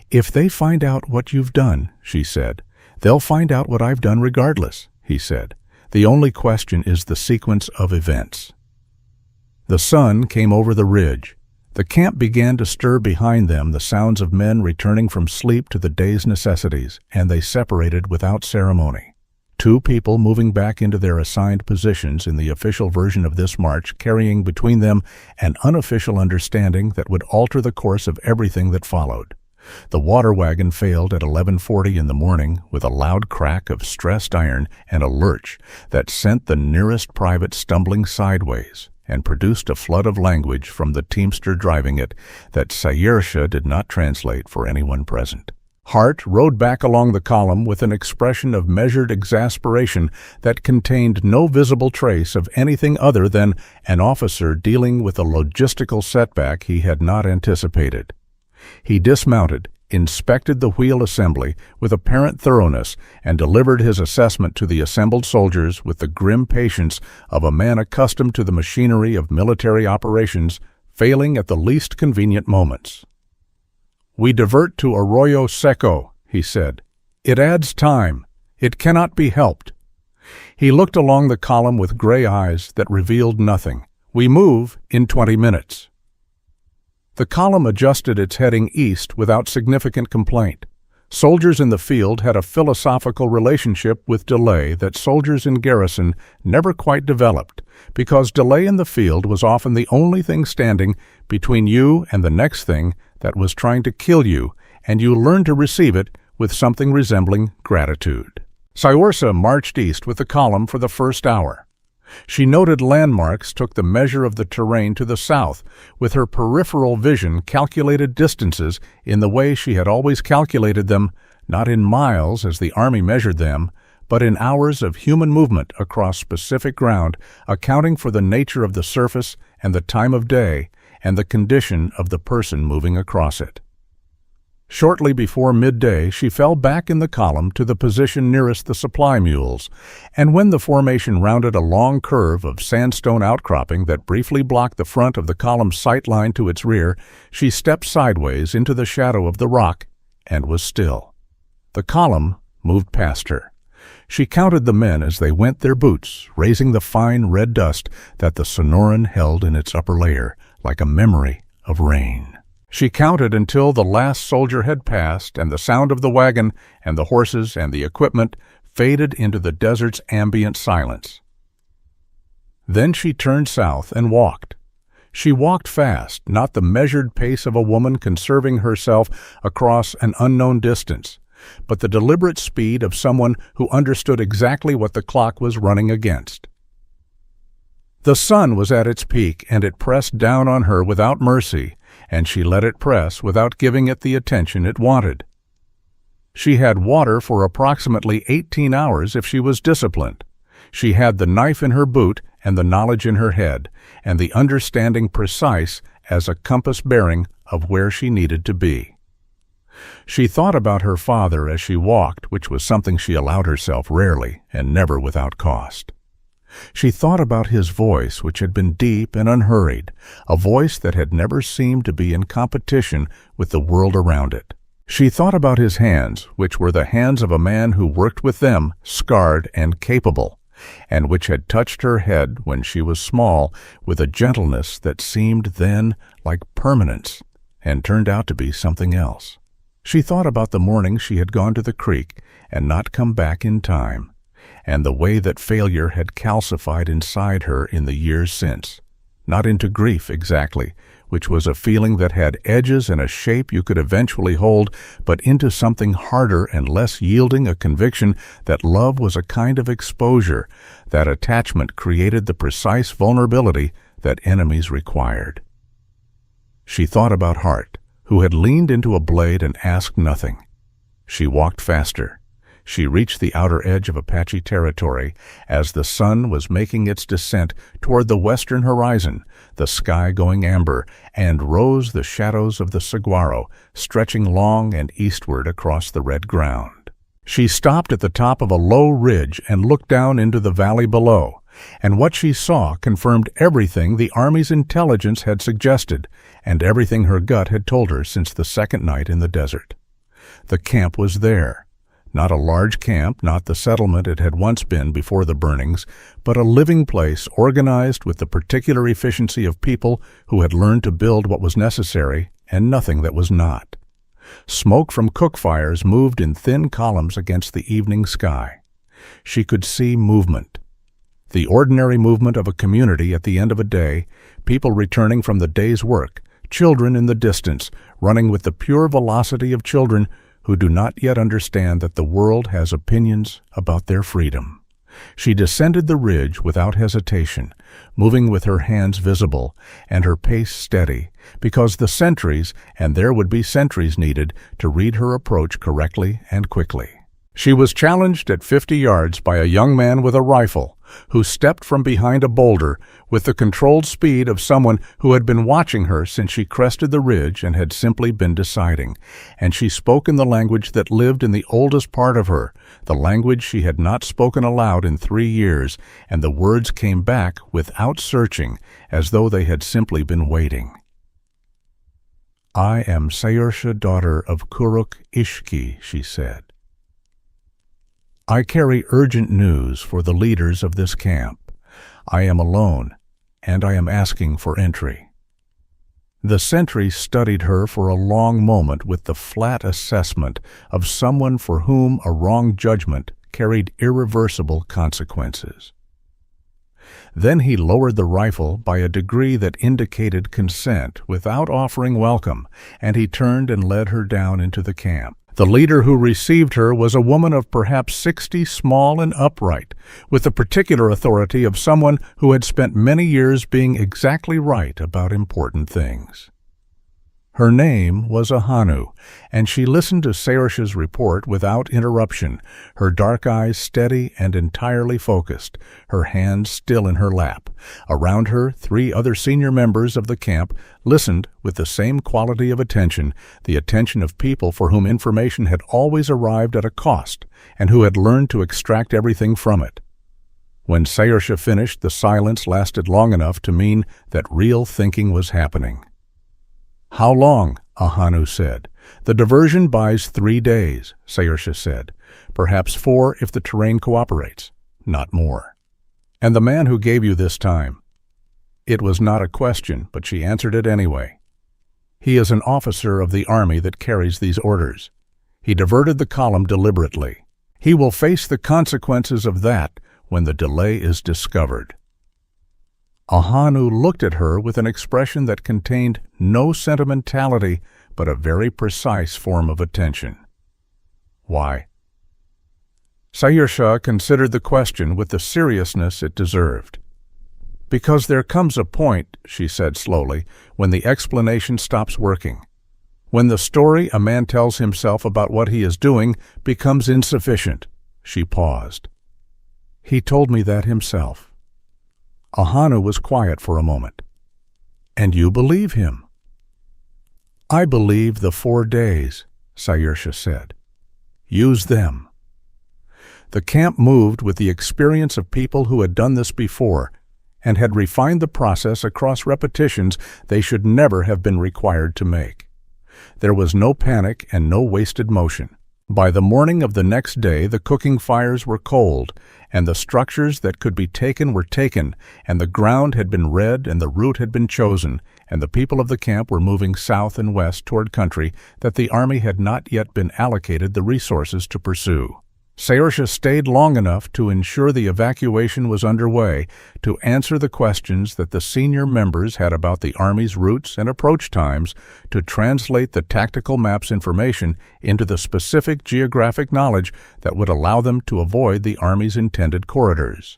"If they find out what you've done," she said, "they'll find out what I've done regardless," he said. "The only question is the sequence of events." The sun came over the ridge. The camp began to stir behind them, the sounds of men returning from sleep to the day's necessities, and they separated without ceremony. Two people moving back into their assigned positions in the official version of this march, carrying between them an unofficial understanding that would alter the course of everything that followed. The water wagon failed at 11:40 in the morning with a loud crack of stressed iron and a lurch that sent the nearest private stumbling sideways and produced a flood of language from the teamster driving it that Sayersha did not translate for anyone present. Hart rode back along the column with an expression of measured exasperation that contained no visible trace of anything other than an officer dealing with a logistical setback he had not anticipated. He dismounted, inspected the wheel assembly with apparent thoroughness, and delivered his assessment to the assembled soldiers with the grim patience of a man accustomed to the machinery of military operations, failing at the least convenient moments. "We divert to Arroyo Seco," he said. "It adds time. It cannot be helped." He looked along the column with gray eyes that revealed nothing. "We move in 20 minutes." The column adjusted its heading east without significant complaint. Soldiers in the field had a philosophical relationship with delay that soldiers in garrison never quite developed, because delay in the field was often the only thing standing between you and the next thing that was trying to kill you, and you learned to receive it with something resembling gratitude. Sayersha marched east with the column for the first hour. She noted landmarks, took the measure of the terrain to the south, with her peripheral vision calculated distances in the way she had always calculated them, not in miles as the army measured them, but in hours of human movement across specific ground, accounting for the nature of the surface and the time of day and the condition of the person moving across it. Shortly before midday, she fell back in the column to the position nearest the supply mules, and when the formation rounded a long curve of sandstone outcropping that briefly blocked the front of the column's sight line to its rear, she stepped sideways into the shadow of the rock and was still. The column moved past her. She counted the men as they went their boots, raising the fine red dust that the Sonoran held in its upper layer, like a memory of rain. She counted until the last soldier had passed and the sound of the wagon and the horses and the equipment faded into the desert's ambient silence. Then she turned south and walked. She walked fast, not the measured pace of a woman conserving herself across an unknown distance, but the deliberate speed of someone who understood exactly what the clock was running against. The sun was at its peak, and it pressed down on her without mercy, and she let it press without giving it the attention it wanted. She had water for approximately 18 hours if she was disciplined. She had the knife in her boot and the knowledge in her head, and the understanding precise as a compass bearing of where she needed to be. She thought about her father as she walked, which was something she allowed herself rarely and never without cost. She thought about his voice, which had been deep and unhurried, a voice that had never seemed to be in competition with the world around it. She thought about his hands, which were the hands of a man who worked with them, scarred and capable, and which had touched her head when she was small with a gentleness that seemed then like permanence and turned out to be something else. She thought about the morning she had gone to the creek and not come back in time, and the way that failure had calcified inside her in the years since, not into grief exactly, which was a feeling that had edges and a shape you could eventually hold, but into something harder and less yielding, a conviction that love was a kind of exposure, that attachment created the precise vulnerability that enemies required. She thought about Hart, who had leaned into a blade and asked nothing. She walked faster. She reached the outer edge of Apache territory as the sun was making its descent toward the western horizon, the sky going amber, and rose the shadows of the saguaro, stretching long and eastward across the red ground. She stopped at the top of a low ridge and looked down into the valley below, and what she saw confirmed everything the Army's intelligence had suggested, and everything her gut had told her since the second night in the desert. The camp was there. Not a large camp, not the settlement it had once been before the burnings, but a living place organized with the particular efficiency of people who had learned to build what was necessary and nothing that was not. Smoke from cook fires moved in thin columns against the evening sky. She could see movement. The ordinary movement of a community at the end of a day, people returning from the day's work, children in the distance, running with the pure velocity of children who do not yet understand that the world has opinions about their freedom. She descended the ridge without hesitation, moving with her hands visible and her pace steady, because the sentries, and there would be sentries needed, to read her approach correctly and quickly. She was challenged at 50 yards by a young man with a rifle, who stepped from behind a boulder with the controlled speed of someone who had been watching her since she crested the ridge and had simply been deciding, and she spoke in the language that lived in the oldest part of her, the language she had not spoken aloud in 3 years, and the words came back without searching, as though they had simply been waiting. "I am Saoirse, daughter of Kuruk Ishki," she said. "I carry urgent news for the leaders of this camp. I am alone, and I am asking for entry." The sentry studied her for a long moment with the flat assessment of someone for whom a wrong judgment carried irreversible consequences. Then he lowered the rifle by a degree that indicated consent without offering welcome, and he turned and led her down into the camp. The leader who received her was a woman of perhaps 60, small and upright, with the particular authority of someone who had spent many years being exactly right about important things. Her name was Ahanu, and she listened to Saoirse's report without interruption, her dark eyes steady and entirely focused, her hands still in her lap. Around her, 3 other senior members of the camp listened with the same quality of attention, the attention of people for whom information had always arrived at a cost, and who had learned to extract everything from it. When Saoirse finished, the silence lasted long enough to mean that real thinking was happening. "How long?" Ahanu said. "The diversion buys 3 days," Saoirse said. "Perhaps 4 if the terrain cooperates, not more." "And the man who gave you this time?" It was not a question, but she answered it anyway. "He is an officer of the army that carries these orders. He diverted the column deliberately. He will face the consequences of that when the delay is discovered." Ahanu looked at her with an expression that contained no sentimentality, but a very precise form of attention. "Why?" Saoirse considered the question with the seriousness it deserved. "Because there comes a point," she said slowly, "when the explanation stops working. When the story a man tells himself about what he is doing becomes insufficient." She paused. "He told me that himself." Ahanu was quiet for a moment. "And you believe him?" "I believe the 4 days," Saoirse said. "Use them." The camp moved with the experience of people who had done this before and had refined the process across repetitions they should never have been required to make. There was no panic and no wasted motion. By the morning of the next day, the cooking fires were cold, and the structures that could be taken were taken, and the ground had been read and the route had been chosen, and the people of the camp were moving south and west toward country that the army had not yet been allocated the resources to pursue. Saoirse stayed long enough to ensure the evacuation was underway, to answer the questions that the senior members had about the Army's routes and approach times, to translate the tactical map's information into the specific geographic knowledge that would allow them to avoid the Army's intended corridors.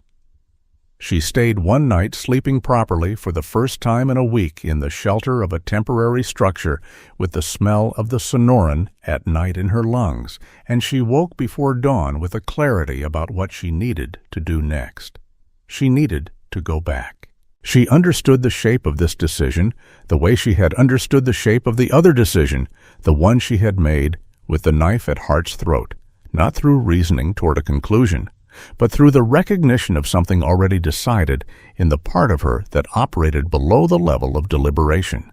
She stayed one night sleeping properly for the first time in a week in the shelter of a temporary structure with the smell of the Sonoran at night in her lungs, and she woke before dawn with a clarity about what she needed to do next. She needed to go back. She understood the shape of this decision, the way she had understood the shape of the other decision, the one she had made with the knife at heart's throat, not through reasoning toward a conclusion, but through the recognition of something already decided in the part of her that operated below the level of deliberation.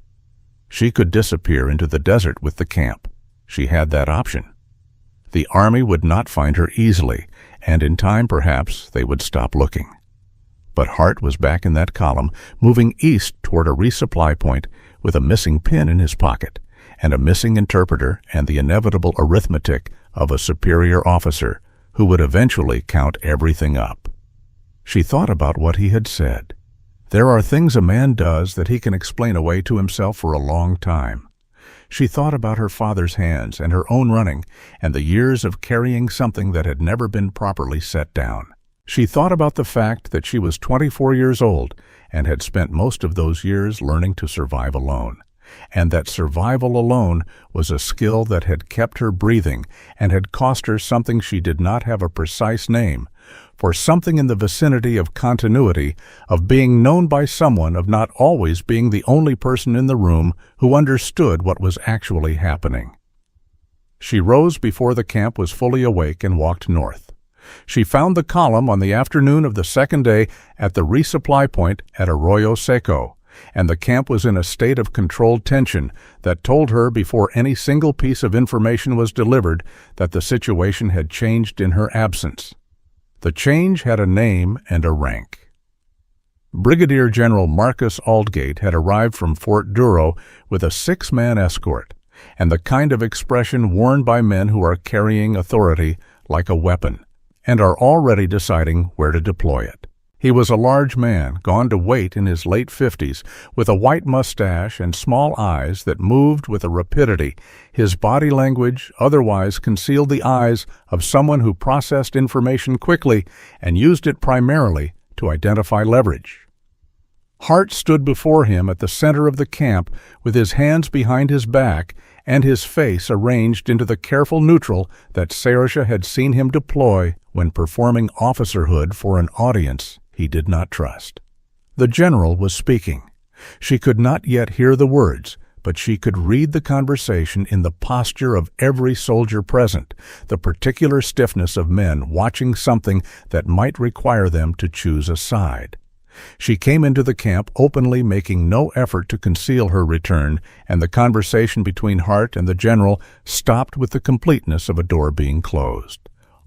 She could disappear into the desert with the camp. She had that option. The army would not find her easily, and in time perhaps they would stop looking. But Hart was back in that column, moving east toward a resupply point with a missing pin in his pocket, and a missing interpreter and the inevitable arithmetic of a superior officer who would eventually count everything up. She thought about what he had said. There are things a man does that he can explain away to himself for a long time. She thought about her father's hands and her own running and the years of carrying something that had never been properly set down. She thought about the fact that she was 24 years old and had spent most of those years learning to survive alone, and that survival alone was a skill that had kept her breathing and had cost her something she did not have a precise name, for something in the vicinity of continuity, of being known by someone, of not always being the only person in the room who understood what was actually happening. She rose before the camp was fully awake and walked north. She found the column on the afternoon of the second day at the resupply point at Arroyo Seco, and the camp was in a state of controlled tension that told her before any single piece of information was delivered that the situation had changed in her absence. The change had a name and a rank. Brigadier General Marcus Aldgate had arrived from Fort Duro with a 6-man escort, and the kind of expression worn by men who are carrying authority like a weapon, and are already deciding where to deploy it. He was a large man, gone to weight in his late 50s, with a white mustache and small eyes that moved with a rapidity. His body language otherwise concealed the eyes of someone who processed information quickly and used it primarily to identify leverage. Hart stood before him at the center of the camp with his hands behind his back and his face arranged into the careful neutral that Saoirse had seen him deploy when performing officerhood for an audience he did not trust. The general was speaking. She could not yet hear the words, but she could read the conversation in the posture of every soldier present, the particular stiffness of men watching something that might require them to choose a side. She came into the camp openly, making no effort to conceal her return, and the conversation between Hart and the general stopped with the completeness of a door being closed.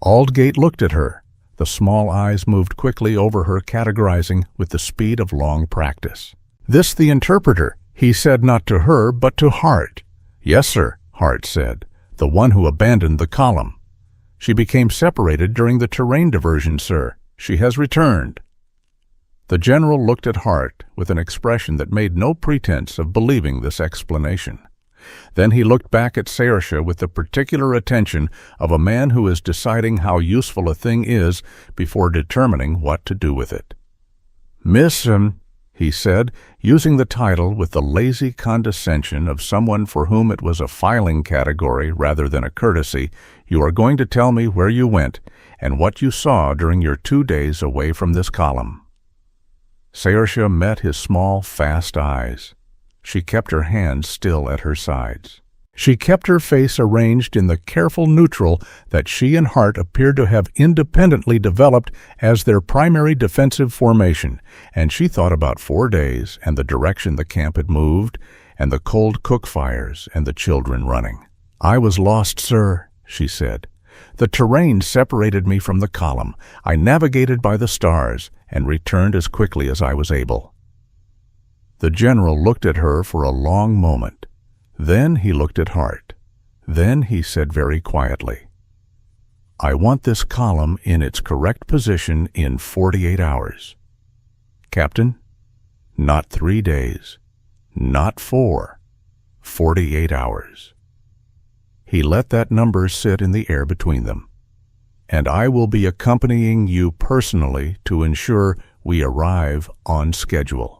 Aldgate looked at her. The small eyes moved quickly over her, categorizing with the speed of long practice. "This the interpreter," he said, not to her, but to Hart. "Yes, sir," Hart said, "the one who abandoned the column. She became separated during the terrain diversion, sir. She has returned." The general looked at Hart with an expression that made no pretense of believing this explanation. Then he looked back at Saoirse with the particular attention of a man who is deciding how useful a thing is before determining what to do with it. "Miss," he said, using the title with the lazy condescension of someone for whom it was a filing category rather than a courtesy, "you are going to tell me where you went and what you saw during your 2 days away from this column." Saoirse met his small, fast eyes. She kept her hands still at her sides. She kept her face arranged in the careful neutral that she and Hart appeared to have independently developed as their primary defensive formation, and she thought about 4 days and the direction the camp had moved, and the cold cook fires and the children running. "I was lost, sir," she said. "The terrain separated me from the column. I navigated by the stars and returned as quickly as I was able." The general looked at her for a long moment. Then he looked at Hart. Then he said very quietly, "I want this column in its correct position in 48 hours. Captain, not 3 days, not 4, 48 hours." He let that number sit in the air between them. "And I will be accompanying you personally to ensure we arrive on schedule."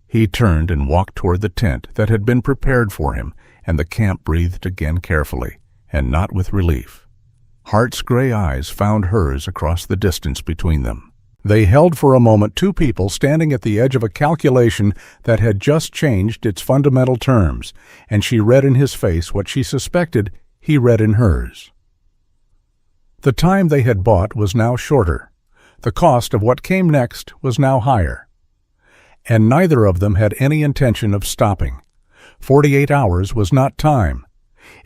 He turned and walked toward the tent that had been prepared for him, and the camp breathed again carefully, and not with relief. Hart's gray eyes found hers across the distance between them. They held for a moment two people standing at the edge of a calculation that had just changed its fundamental terms, and she read in his face what she suspected he read in hers. The time they had bought was now shorter. The cost of what came next was now higher. And neither of them had any intention of stopping. 48 hours was not time.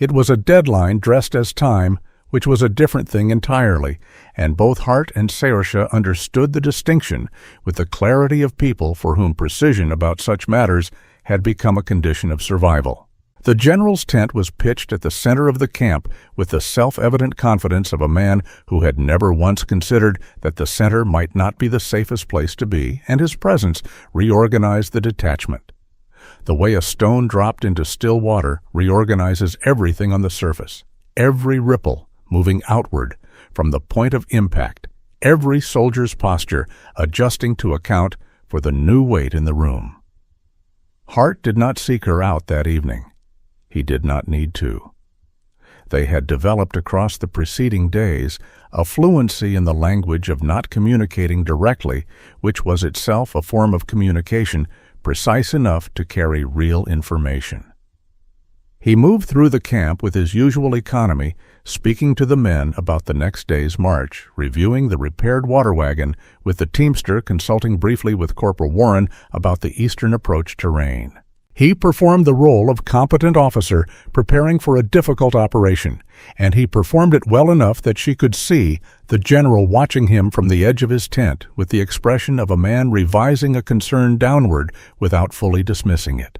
It was a deadline dressed as time which was a different thing entirely, and both Hart and Saoirse understood the distinction with the clarity of people for whom precision about such matters had become a condition of survival. The general's tent was pitched at the center of the camp with the self-evident confidence of a man who had never once considered that the center might not be the safest place to be, and his presence reorganized the detachment. The way a stone dropped into still water reorganizes everything on the surface, every ripple moving outward from the point of impact, every soldier's posture adjusting to account for the new weight in the room. Hart did not seek her out that evening. He did not need to. They had developed across the preceding days a fluency in the language of not communicating directly, which was itself a form of communication precise enough to carry real information. He moved through the camp with his usual economy, speaking to the men about the next day's march, reviewing the repaired water wagon, with the teamster consulting briefly with Corporal Warren about the eastern approach terrain. He performed the role of competent officer preparing for a difficult operation, and he performed it well enough that she could see the general watching him from the edge of his tent with the expression of a man revising a concern downward without fully dismissing it.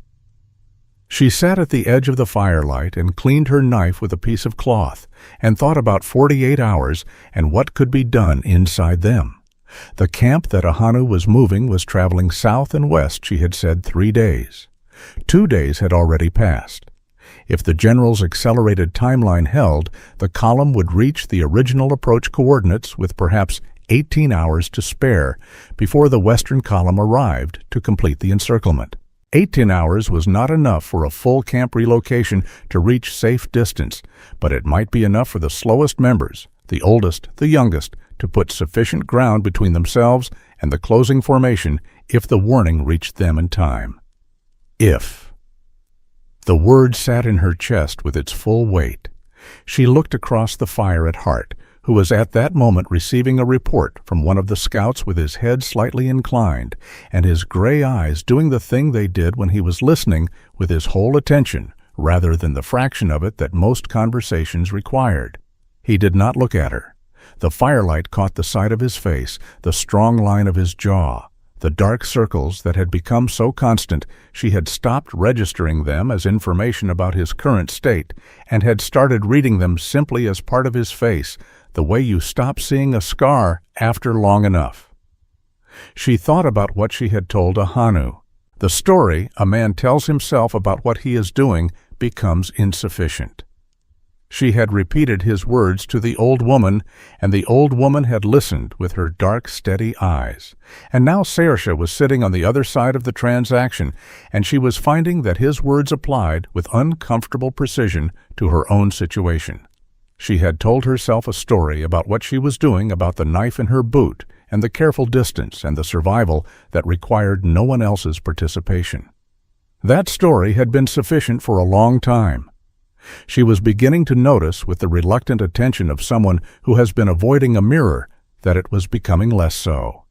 She sat at the edge of the firelight and cleaned her knife with a piece of cloth and thought about 48 hours and what could be done inside them. The camp that Ahanu was moving was traveling south and west, she had said, 3 days. 2 days had already passed. If the general's accelerated timeline held, the column would reach the original approach coordinates with perhaps 18 hours to spare before the western column arrived to complete the encirclement. 18 hours was not enough for a full camp relocation to reach safe distance, but it might be enough for the slowest members, the oldest, the youngest, to put sufficient ground between themselves and the closing formation if the warning reached them in time. If. The word sat in her chest with its full weight. She looked across the fire at Hart, who was at that moment receiving a report from one of the scouts with his head slightly inclined and his gray eyes doing the thing they did when he was listening with his whole attention rather than the fraction of it that most conversations required. He did not look at her. The firelight caught the side of his face, the strong line of his jaw. The dark circles that had become so constant, she had stopped registering them as information about his current state and had started reading them simply as part of his face, the way you stop seeing a scar after long enough. She thought about what she had told Ahanu. The story a man tells himself about what he is doing becomes insufficient. She had repeated his words to the old woman, and the old woman had listened with her dark, steady eyes. And now Saoirse was sitting on the other side of the transaction, and she was finding that his words applied with uncomfortable precision to her own situation. She had told herself a story about what she was doing about the knife in her boot, and the careful distance and the survival that required no one else's participation. That story had been sufficient for a long time. She was beginning to notice, with the reluctant attention of someone who has been avoiding a mirror, that it was becoming less so.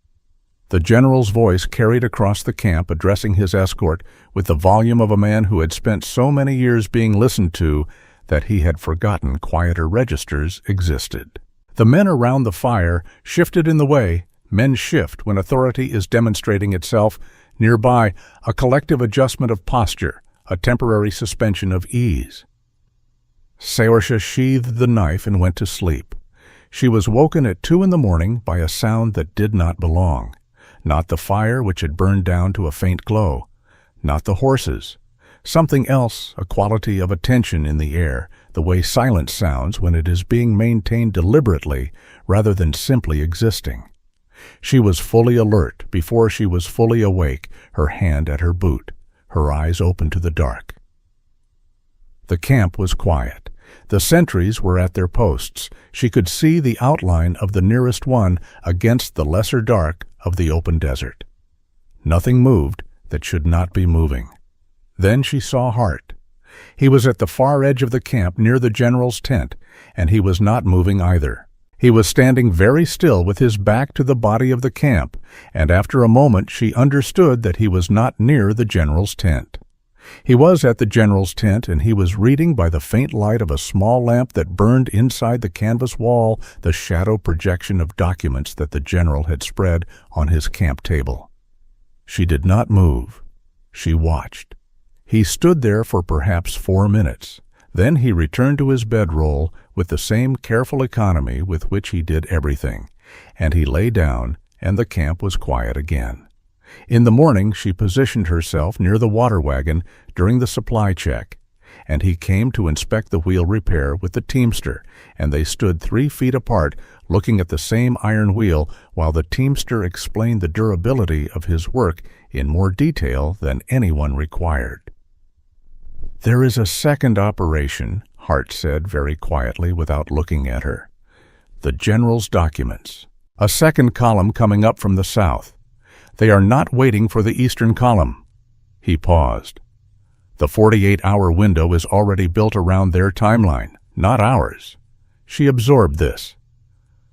The general's voice carried across the camp, addressing his escort with the volume of a man who had spent so many years being listened to that he had forgotten quieter registers existed. The men around the fire shifted in the way men shift when authority is demonstrating itself. Nearby, a collective adjustment of posture, a temporary suspension of ease. Saoirse sheathed the knife and went to sleep. She was woken at 2 a.m. by a sound that did not belong. Not the fire, which had burned down to a faint glow. Not the horses. Something else, a quality of attention in the air, the way silence sounds when it is being maintained deliberately rather than simply existing. She was fully alert before she was fully awake, her hand at her boot, her eyes open to the dark. The camp was quiet. The sentries were at their posts. She could see the outline of the nearest one against the lesser dark of the open desert. Nothing moved that should not be moving. Then she saw Hart. He was at the far edge of the camp near the general's tent, and he was not moving either. He was standing very still with his back to the body of the camp, and after a moment she understood that he was not near the general's tent. He was at the general's tent, and he was reading by the faint light of a small lamp that burned inside the canvas wall the shadow projection of documents that the general had spread on his camp table. She did not move. She watched. He stood there for perhaps 4 minutes. Then he returned to his bedroll with the same careful economy with which he did everything, and he lay down, and the camp was quiet again. In the morning she positioned herself near the water wagon during the supply check, and he came to inspect the wheel repair with the teamster, and they stood 3 feet apart looking at the same iron wheel while the teamster explained the durability of his work in more detail than anyone required. "There is a second operation," Hart said very quietly without looking at her. "The general's documents. A second column coming up from the south. They are not waiting for the eastern column." He paused. "The 48-hour window is already built around their timeline, not ours." She absorbed this.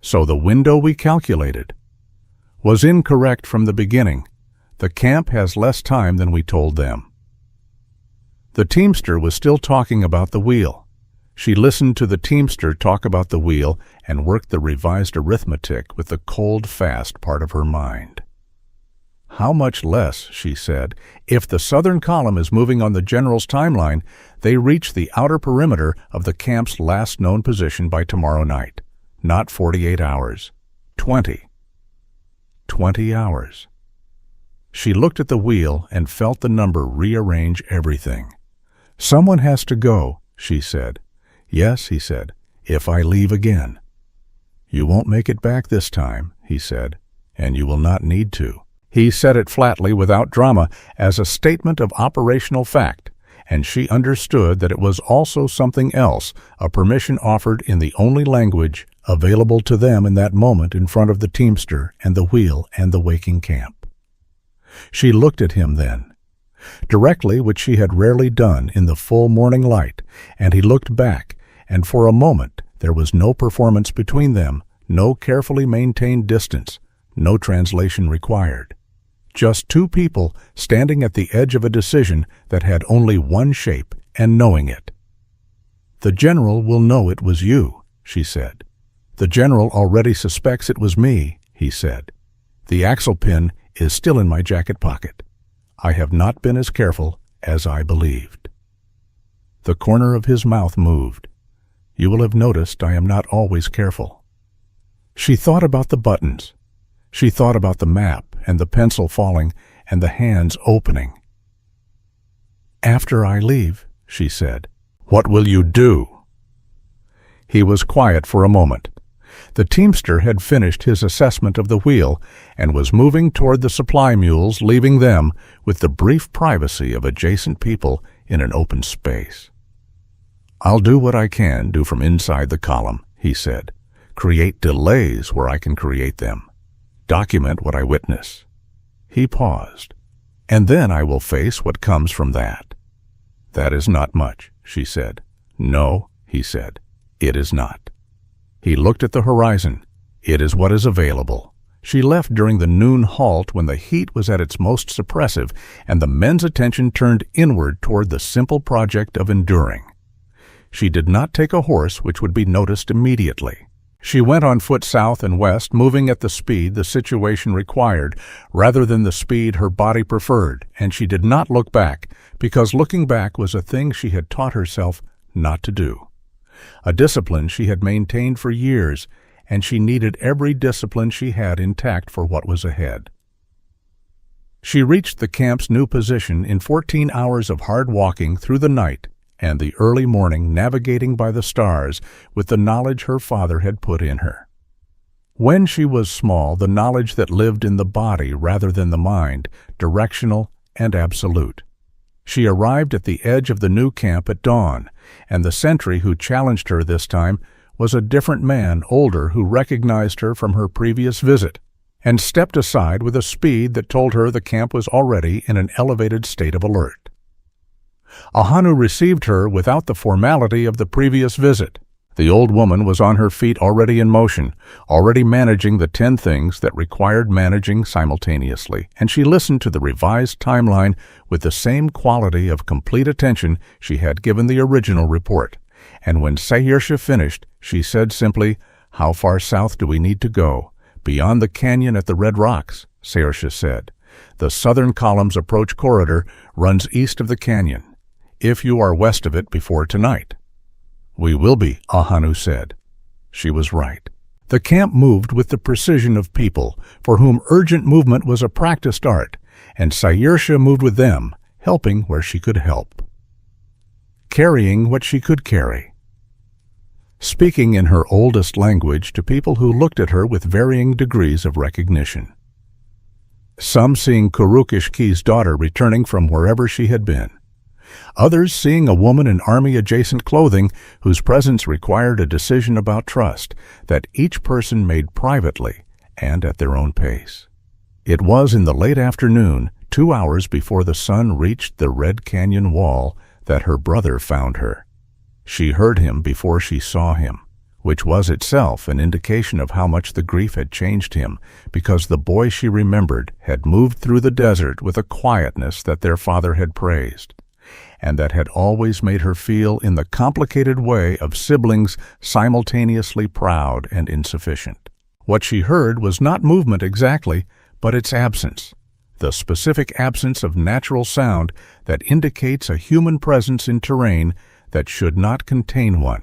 "So the window we calculated was incorrect from the beginning. The camp has less time than we told them." The teamster was still talking about the wheel. She listened to the teamster talk about the wheel and worked the revised arithmetic with the cold, fast part of her mind. "How much less," she said, "if the southern column is moving on the general's timeline, they reach the outer perimeter of the camp's last known position by tomorrow night. Not 48 hours. 20. 20 hours. She looked at the wheel and felt the number rearrange everything. "Someone has to go," she said. "Yes," he said, "if I leave again." "You won't make it back this time," he said, "and you will not need to." He said it flatly, without drama, as a statement of operational fact, and she understood that it was also something else, a permission offered in the only language available to them in that moment in front of the teamster and the wheel and the waking camp. She looked at him then, directly, which she had rarely done in the full morning light, and he looked back, and for a moment there was no performance between them, no carefully maintained distance, no translation required. Just 2 people standing at the edge of a decision that had only one shape and knowing it. "The general will know it was you," she said. "The general already suspects it was me," he said. "The axle pin is still in my jacket pocket. I have not been as careful as I believed." The corner of his mouth moved. "You will have noticed I am not always careful." She thought about the buttons. She thought about the map and the pencil falling and the hands opening. "After I leave," she said. "What will you do?" He was quiet for a moment. The teamster had finished his assessment of the wheel and was moving toward the supply mules, leaving them with the brief privacy of adjacent people in an open space. "I'll do what I can do from inside the column," he said. "Create delays where I can create them. Document what I witness." He paused. "And then I will face what comes from that." "That is not much," she said. "No," he said, "it is not." He looked at the horizon. "It is what is available." She left during the noon halt when the heat was at its most suppressive and the men's attention turned inward toward the simple project of enduring. She did not take a horse which would be noticed immediately. She went on foot south and west, moving at the speed the situation required, rather than the speed her body preferred, and she did not look back, because looking back was a thing she had taught herself not to do. A discipline she had maintained for years, and she needed every discipline she had intact for what was ahead. She reached the camp's new position in 14 hours of hard walking through the night, and the early morning navigating by the stars with the knowledge her father had put in her. When she was small, the knowledge that lived in the body rather than the mind, directional and absolute. She arrived at the edge of the new camp at dawn, and the sentry who challenged her this time was a different man, older, who recognized her from her previous visit, and stepped aside with a speed that told her the camp was already in an elevated state of alert. Ahanu received her without the formality of the previous visit. The old woman was on her feet, already in motion, already managing the 10 things that required managing simultaneously, and she listened to the revised timeline with the same quality of complete attention she had given the original report. And when Sayersha finished, she said simply, "How far south do we need to go?" "Beyond the canyon at the Red Rocks," Sayersha said. "The southern column's approach corridor runs east of the canyon, if you are west of it before tonight." "We will be," Ahanu said. She was right. The camp moved with the precision of people, for whom urgent movement was a practiced art, and Sayersha moved with them, helping where she could help, carrying what she could carry, speaking in her oldest language to people who looked at her with varying degrees of recognition. Some seeing Kurukishki's daughter returning from wherever she had been. Others seeing a woman in army-adjacent clothing whose presence required a decision about trust that each person made privately and at their own pace. It was in the late afternoon, 2 hours before the sun reached the Red Canyon wall, that her brother found her. She heard him before she saw him, which was itself an indication of how much the grief had changed him, because the boy she remembered had moved through the desert with a quietness that their father had praised, and that had always made her feel in the complicated way of siblings simultaneously proud and insufficient. What she heard was not movement exactly, but its absence, the specific absence of natural sound that indicates a human presence in terrain that should not contain one.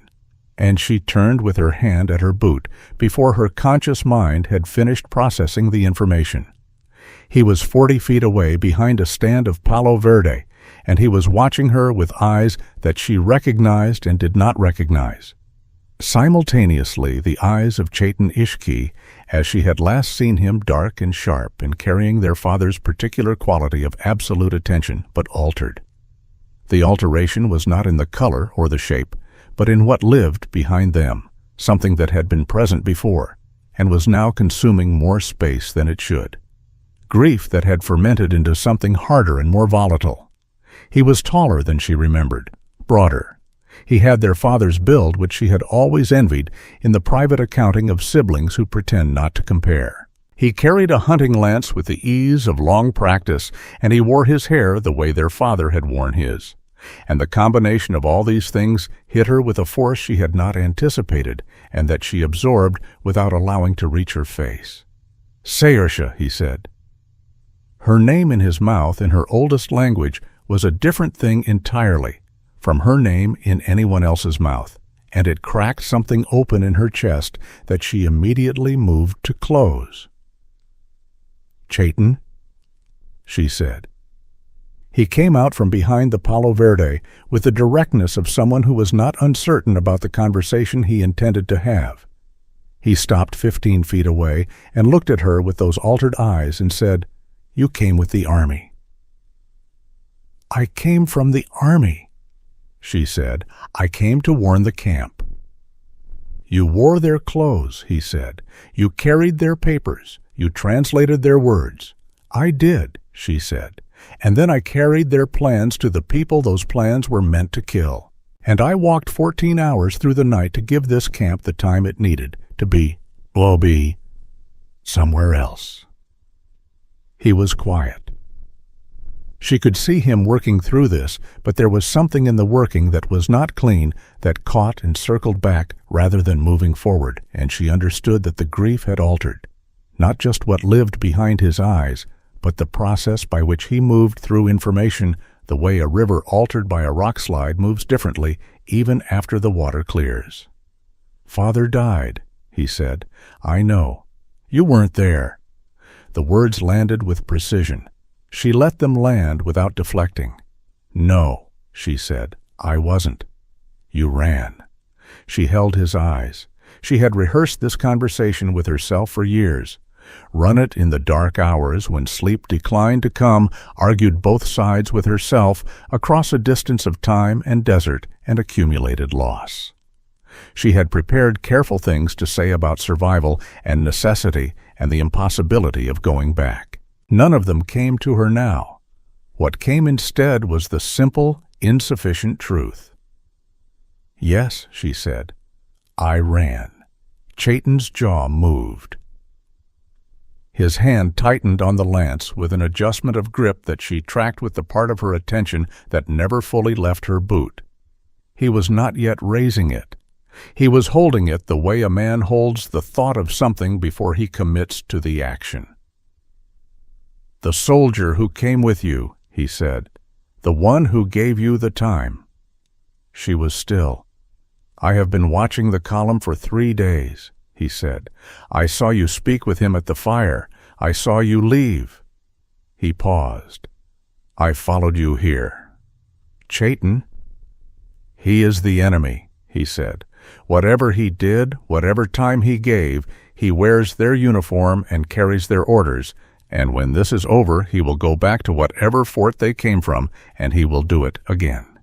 And she turned with her hand at her boot before her conscious mind had finished processing the information. He was 40 feet away behind a stand of Palo Verde, and he was watching her with eyes that she recognized and did not recognize. Simultaneously, the eyes of Chetan Ishki, as she had last seen him, dark and sharp and carrying their father's particular quality of absolute attention, but altered. The alteration was not in the color or the shape, but in what lived behind them, something that had been present before, and was now consuming more space than it should. Grief that had fermented into something harder and more volatile. He was taller than she remembered, broader. He had their father's build, which she had always envied in the private accounting of siblings who pretend not to compare. He carried a hunting lance with the ease of long practice, and he wore his hair the way their father had worn his. And the combination of all these things hit her with a force she had not anticipated, and that she absorbed without allowing to reach her face. "Sayersha," he said. Her name in his mouth, in her oldest language, was a different thing entirely from her name in anyone else's mouth, and it cracked something open in her chest that she immediately moved to close. "Chetan," she said. He came out from behind the Palo Verde with the directness of someone who was not uncertain about the conversation he intended to have. He stopped 15 feet away and looked at her with those altered eyes and said, "You came with the army." "I came from the army," she said. "I came to warn the camp." "You wore their clothes," he said. "You carried their papers. You translated their words." "I did," she said. "And then I carried their plans to the people those plans were meant to kill. And I walked 14 hours through the night to give this camp the time it needed to be somewhere else." He was quiet. She could see him working through this, but there was something in the working that was not clean, that caught and circled back rather than moving forward, and she understood that the grief had altered, not just what lived behind his eyes, but the process by which he moved through information, the way a river altered by a rock slide moves differently even after the water clears. "Father died," he said. "I know. You weren't there." The words landed with precision. She let them land without deflecting. "No," she said, "I wasn't. You ran." She held his eyes. She had rehearsed this conversation with herself for years. Run it in the dark hours when sleep declined to come, argued both sides with herself across a distance of time and desert and accumulated loss. She had prepared careful things to say about survival and necessity and the impossibility of going back. None of them came to her now. What came instead was the simple, insufficient truth. "Yes," she said, I ran. Chayton's jaw moved. His hand tightened on the lance with an adjustment of grip that she tracked with the part of her attention that never fully left her boot. He was not yet raising it. He was holding it the way a man holds the thought of something before he commits to the action. "The soldier who came with you," he said. "The one who gave you the time." She was still. "I have been watching the column for 3 days," he said. "I saw you speak with him at the fire. I saw you leave." He paused. "I followed you here." "Chayton?" "He is the enemy," he said. "Whatever he did, whatever time he gave, he wears their uniform and carries their orders, and when this is over, he will go back to whatever fort they came from, and he will do it again."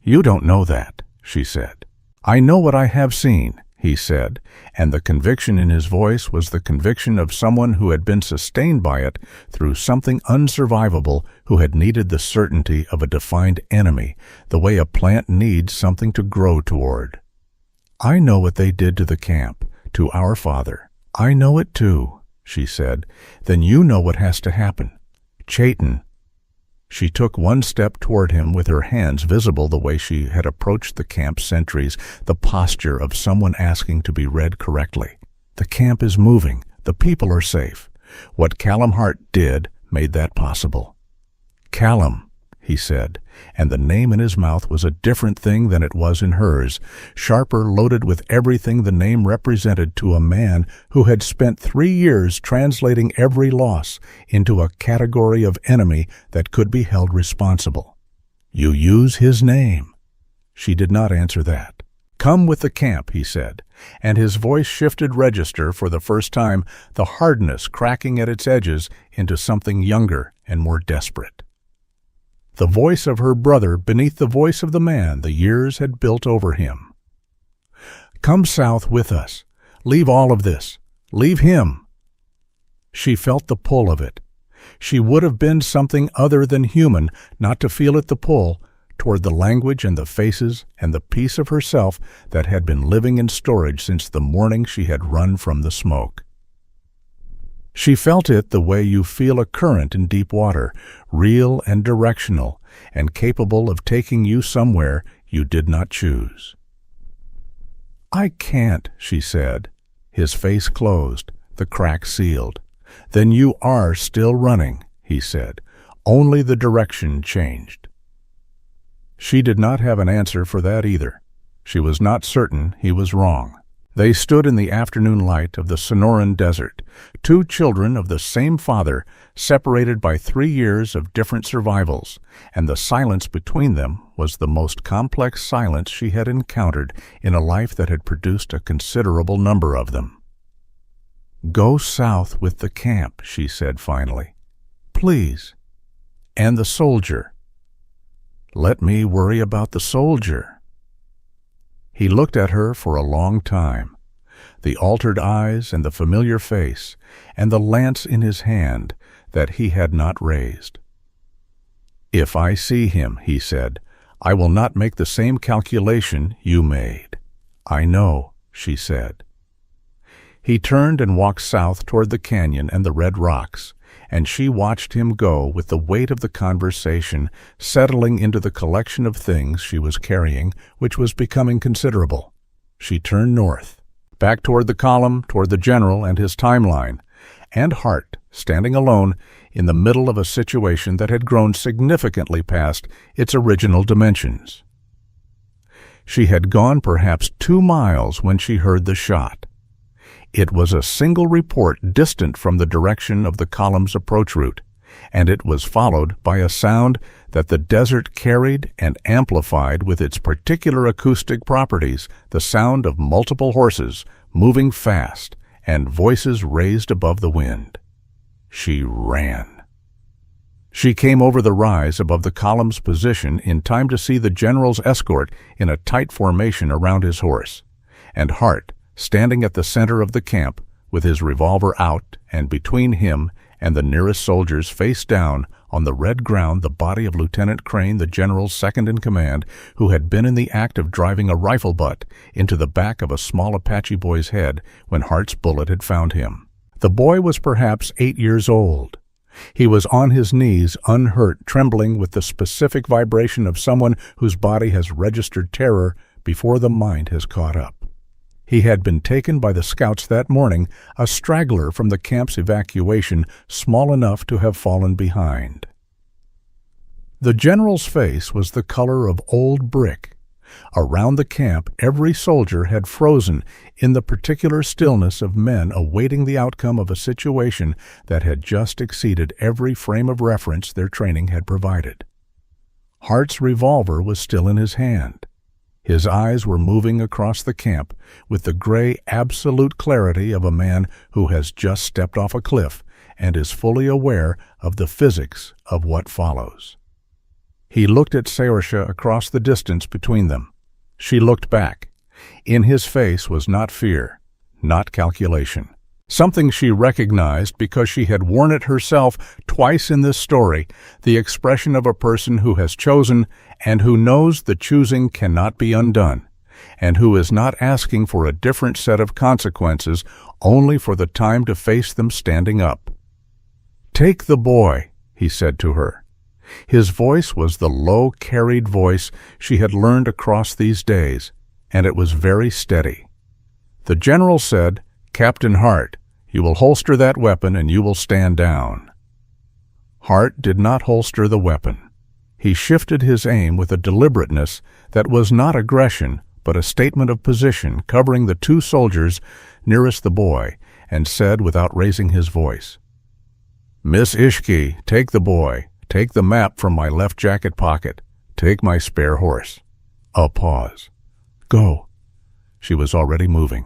"You don't know that," she said. "I know what I have seen," he said, and the conviction in his voice was the conviction of someone who had been sustained by it through something unsurvivable, who had needed the certainty of a defined enemy, the way a plant needs something to grow toward. "I know what they did to the camp, to our father. I know it too," she said. "Then you know what has to happen. Chayton." She took one step toward him with her hands visible the way she had approached the camp sentries, the posture of someone asking to be read correctly. "The camp is moving. The people are safe. What Callum Hart did made that possible." "Callum," he said, and the name in his mouth was a different thing than it was in hers, sharper, loaded with everything the name represented to a man who had spent 3 years translating every loss into a category of enemy that could be held responsible. "You use his name." She did not answer that. "Come with the camp," he said, and his voice shifted register for the first time, the hardness cracking at its edges into something younger and more desperate. The voice of her brother beneath the voice of the man the years had built over him. "Come south with us. Leave all of this. Leave him." She felt the pull of it. She would have been something other than human not to feel it, the pull toward the language and the faces and the piece of herself that had been living in storage since the morning she had run from the smoke. She felt it the way you feel a current in deep water, real and directional, and capable of taking you somewhere you did not choose. "I can't," she said. His face closed, the crack sealed. "Then you are still running," he said. "Only the direction changed." She did not have an answer for that either. She was not certain he was wrong. They stood in the afternoon light of the Sonoran Desert, 2 children of the same father, separated by 3 years of different survivals, and the silence between them was the most complex silence she had encountered in a life that had produced a considerable number of them. "Go south with the camp," she said finally. "Please. And the soldier." "Let me worry about the soldier." He looked at her for a long time. The altered eyes and the familiar face, and the lance in his hand that he had not raised. "If I see him," he said, "I will not make the same calculation you made." "I know," she said. He turned and walked south toward the canyon and the red rocks, and she watched him go with the weight of the conversation settling into the collection of things she was carrying, which was becoming considerable. She turned north, back toward the column, toward the general and his timeline, and Hart, standing alone in the middle of a situation that had grown significantly past its original dimensions. She had gone perhaps 2 miles when she heard the shot. It was a single report distant from the direction of the column's approach route, and it was followed by a sound that the desert carried and amplified with its particular acoustic properties, the sound of multiple horses moving fast and voices raised above the wind. She ran. She came over the rise above the column's position in time to see the general's escort in a tight formation around his horse, and Hart, standing at the center of the camp, with his revolver out and between him and the nearest soldiers face down On the red ground, the body of Lieutenant Crane, the general's second in command, who had been in the act of driving a rifle butt into the back of a small Apache boy's head when Hart's bullet had found him. The boy was perhaps 8 years old. He was on his knees, unhurt, trembling with the specific vibration of someone whose body has registered terror before the mind has caught up. He had been taken by the scouts that morning, a straggler from the camp's evacuation, small enough to have fallen behind. The general's face was the color of old brick. Around the camp, every soldier had frozen in the particular stillness of men awaiting the outcome of a situation that had just exceeded every frame of reference their training had provided. Hart's revolver was still in his hand. His eyes were moving across the camp with the gray, absolute clarity of a man who has just stepped off a cliff and is fully aware of the physics of what follows. He looked at Saoirse across the distance between them. She looked back. In his face was not fear, not calculation. Something she recognized because she had worn it herself twice in this story, the expression of a person who has chosen and who knows the choosing cannot be undone, and who is not asking for a different set of consequences only for the time to face them standing up. "Take the boy," he said to her. His voice was the low, carried voice she had learned across these days, and it was very steady. The general said, "Captain Hart, you will holster that weapon and you will stand down." Hart did not holster the weapon. He shifted his aim with a deliberateness that was not aggression, but a statement of position, covering the two soldiers nearest the boy, and said without raising his voice, "Miss Ishki, take the boy. Take the map from my left jacket pocket. Take my spare horse." A pause. "Go." She was already moving.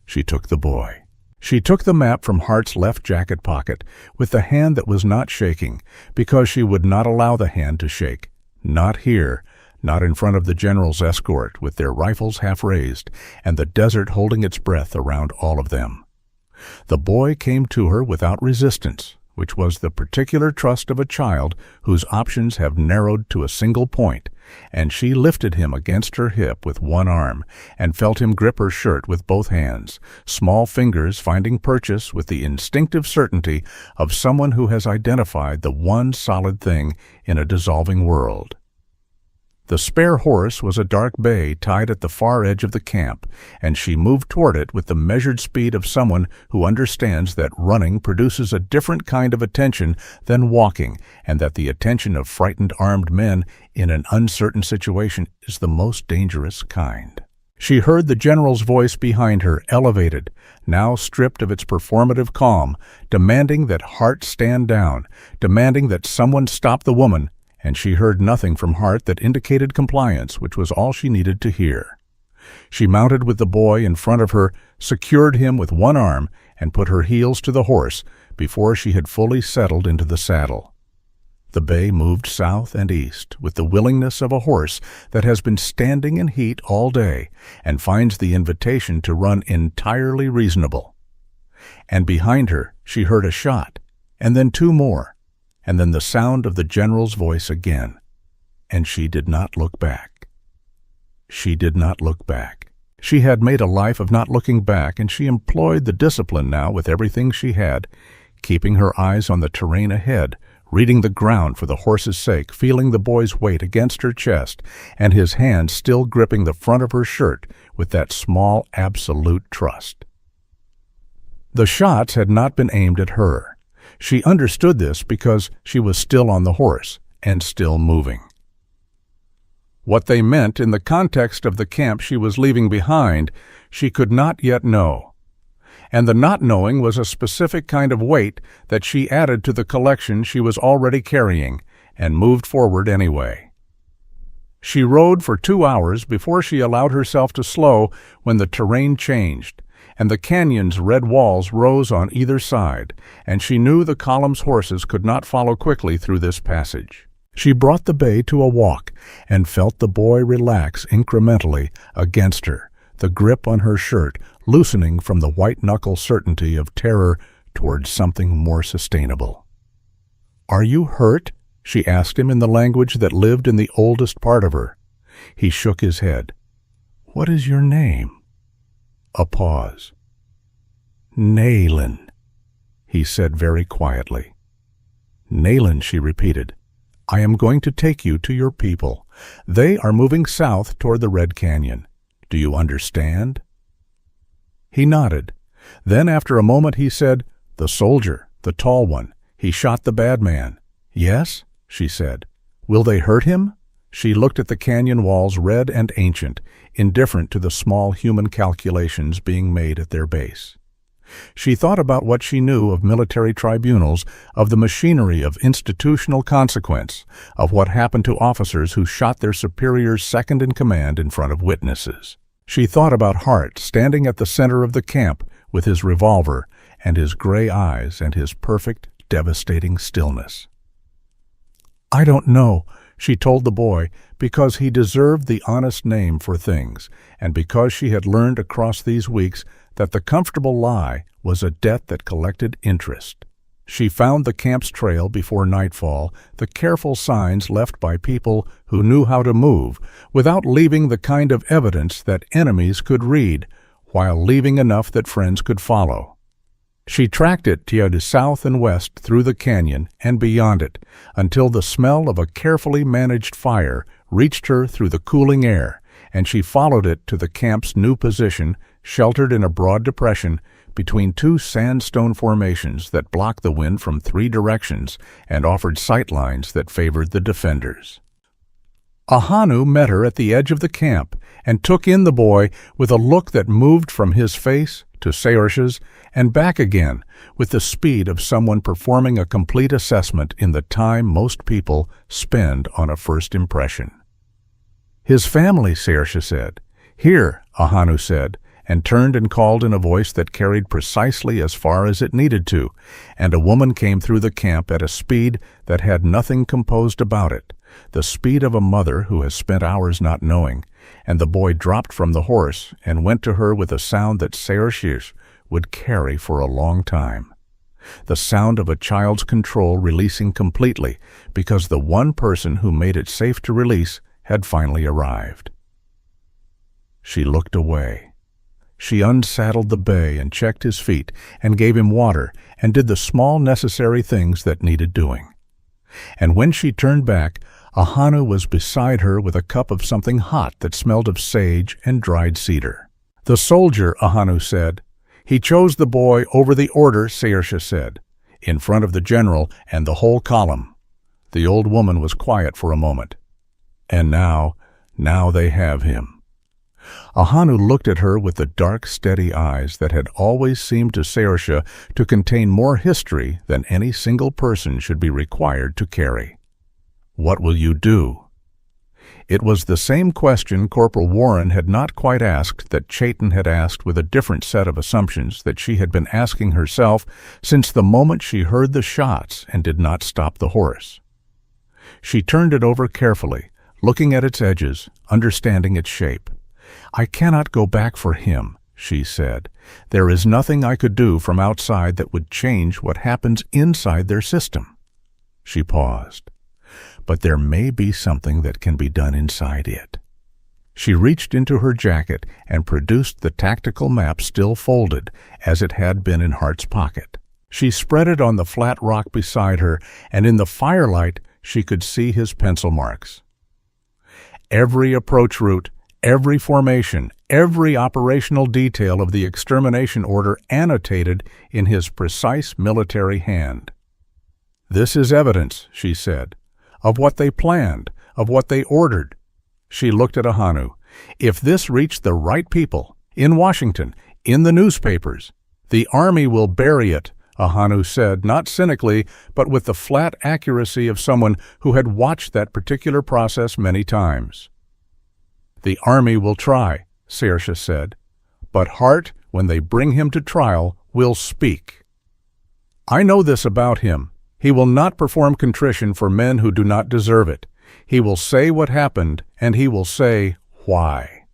She took the boy. She took the map from Hart's left jacket pocket with the hand that was not shaking, because she would not allow the hand to shake. Not here, not in front of the general's escort, with their rifles half raised, and the desert holding its breath around all of them. The boy came to her without resistance, which was the particular trust of a child whose options have narrowed to a single point, and she lifted him against her hip with one arm and felt him grip her shirt with both hands, small fingers finding purchase with the instinctive certainty of someone who has identified the one solid thing in a dissolving world. The spare horse was a dark bay tied at the far edge of the camp, and she moved toward it with the measured speed of someone who understands that running produces a different kind of attention than walking, and that the attention of frightened armed men in an uncertain situation is the most dangerous kind. She heard the general's voice behind her, elevated, now stripped of its performative calm, demanding that Hart stand down, demanding that someone stop the woman, and she heard nothing from Hart that indicated compliance, which was all she needed to hear. She mounted with the boy in front of her, secured him with one arm, and put her heels to the horse before she had fully settled into the saddle. The bay moved south and east with the willingness of a horse that has been standing in heat all day and finds the invitation to run entirely reasonable. And behind her she heard a shot, and then two more, and then the sound of the general's voice again, and she did not look back. She did not look back. She had made a life of not looking back, and she employed the discipline now with everything she had, keeping her eyes on the terrain ahead, reading the ground for the horse's sake, feeling the boy's weight against her chest, and his hand still gripping the front of her shirt with that small, absolute trust. The shots had not been aimed at her. She understood this because she was still on the horse and still moving. What they meant in the context of the camp she was leaving behind, she could not yet know. And the not knowing was a specific kind of weight that she added to the collection she was already carrying and moved forward anyway. She rode for 2 hours before she allowed herself to slow when the terrain changed, and the canyon's red walls rose on either side, and she knew the column's horses could not follow quickly through this passage. She brought the bay to a walk and felt the boy relax incrementally against her, the grip on her shirt loosening from the white-knuckle certainty of terror towards something more sustainable. "Are you hurt?" she asked him in the language that lived in the oldest part of her. He shook his head. "What is your name?" A pause. "Nayland," he said very quietly. "Nayland," she repeated. "I am going to take you to your people. They are moving south toward the Red Canyon. Do you understand?" He nodded. Then, after a moment, he said, "The soldier, the tall one. He shot the bad man." "Yes," she said. "Will they hurt him?" She looked at the canyon walls, red and ancient, indifferent to the small human calculations being made at their base. She thought about what she knew of military tribunals, of the machinery of institutional consequence, of what happened to officers who shot their superiors second in command in front of witnesses. She thought about Hart standing at the center of the camp with his revolver and his gray eyes and his perfect, devastating stillness. "I don't know," she told the boy, because he deserved the honest name for things, and because she had learned across these weeks that the comfortable lie was a debt that collected interest. She found the camp's trail before nightfall, the careful signs left by people who knew how to move, without leaving the kind of evidence that enemies could read, while leaving enough that friends could follow. She tracked it to the south and west through the canyon and beyond it, until the smell of a carefully managed fire reached her through the cooling air, and she followed it to the camp's new position, sheltered in a broad depression between two sandstone formations that blocked the wind from 3 directions and offered sightlines that favored the defenders. Ahanu met her at the edge of the camp and took in the boy with a look that moved from his face to Saoirse's and back again with the speed of someone performing a complete assessment in the time most people spend on a first impression. "His family," Saoirse said. "Here," Ahanu said, and turned and called in a voice that carried precisely as far as it needed to, and a woman came through the camp at a speed that had nothing composed about it, the speed of a mother who has spent hours not knowing, and the boy dropped from the horse and went to her with a sound that Saoirse would carry for a long time. The sound of a child's control releasing completely because the one person who made it safe to release had finally arrived. She looked away. She unsaddled the bay and checked his feet and gave him water and did the small necessary things that needed doing. And when she turned back, Ahanu was beside her with a cup of something hot that smelled of sage and dried cedar. "The soldier," Ahanu said. "He chose the boy over the order," Saoirse said, "in front of the general and the whole column." The old woman was quiet for a moment. "And now they have him." Ahanu looked at her with the dark, steady eyes that had always seemed to Saoirse to contain more history than any single person should be required to carry. "What will you do?" It was the same question Corporal Warren had not quite asked that Chayton had asked with a different set of assumptions that she had been asking herself since the moment she heard the shots and did not stop the horse. She turned it over carefully, looking at its edges, understanding its shape. "I cannot go back for him," she said. "There is nothing I could do from outside that would change what happens inside their system." She paused. "But there may be something that can be done inside it." She reached into her jacket and produced the tactical map still folded, as it had been in Hart's pocket. She spread it on the flat rock beside her, and in the firelight she could see his pencil marks. Every approach route, every formation, every operational detail of the extermination order annotated in his precise military hand. "This is evidence," she said, "of what they planned, of what they ordered." She looked at Ahanu. "If this reached the right people, in Washington, in the newspapers, the Army will bury it," Ahanu said, not cynically, but with the flat accuracy of someone who had watched that particular process many times. "The Army will try," Saoirse said, "but Hart, when they bring him to trial, will speak. I know this about him. He will not perform contrition for men who do not deserve it. He will say what happened, and he will say why."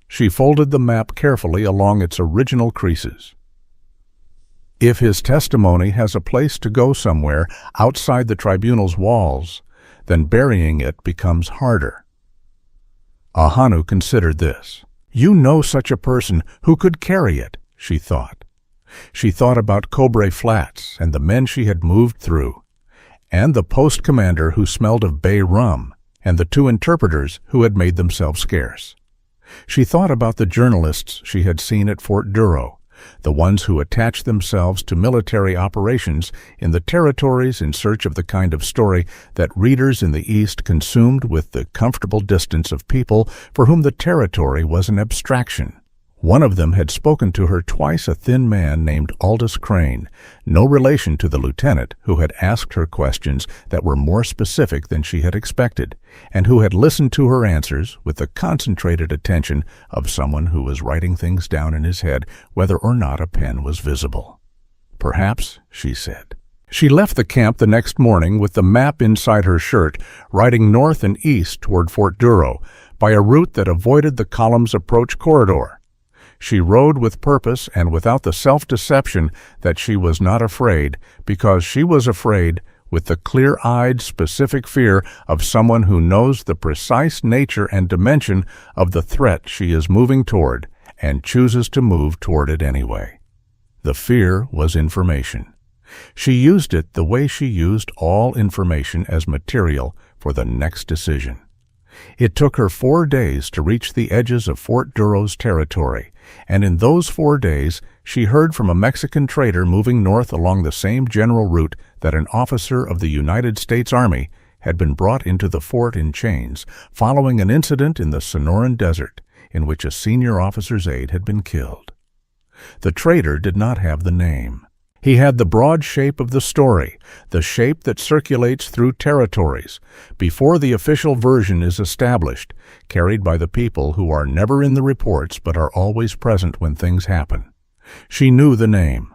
She folded the map carefully along its original creases. If his testimony has a place to go somewhere outside the tribunal's walls, then burying it becomes harder. Ahanu considered this. You know such a person who could carry it, she thought. She thought about Cobre Flats and the men she had moved through, and the post commander who smelled of bay rum, and the 2 interpreters who had made themselves scarce. She thought about the journalists she had seen at Fort Duro, the ones who attached themselves to military operations in the territories in search of the kind of story that readers in the East consumed with the comfortable distance of people for whom the territory was an abstraction. One of them had spoken to her twice, a thin man named Aldous Crane, no relation to the lieutenant, who had asked her questions that were more specific than she had expected, and who had listened to her answers with the concentrated attention of someone who was writing things down in his head, whether or not a pen was visible. Perhaps, she said. She left the camp the next morning with the map inside her shirt, riding north and east toward Fort Duro by a route that avoided the column's approach corridor. She rode with purpose and without the self-deception that she was not afraid, because she was afraid with the clear-eyed, specific fear of someone who knows the precise nature and dimension of the threat she is moving toward and chooses to move toward it anyway. The fear was information. She used it the way she used all information as material for the next decision. It took her 4 days to reach the edges of Fort Duro's territory, and in those 4 days she heard from a Mexican trader moving north along the same general route that an officer of the United States Army had been brought into the fort in chains following an incident in the Sonoran Desert in which a senior officer's aide had been killed. The trader did not have the name. He had the broad shape of the story, the shape that circulates through territories, before the official version is established, carried by the people who are never in the reports but are always present when things happen. She knew the name.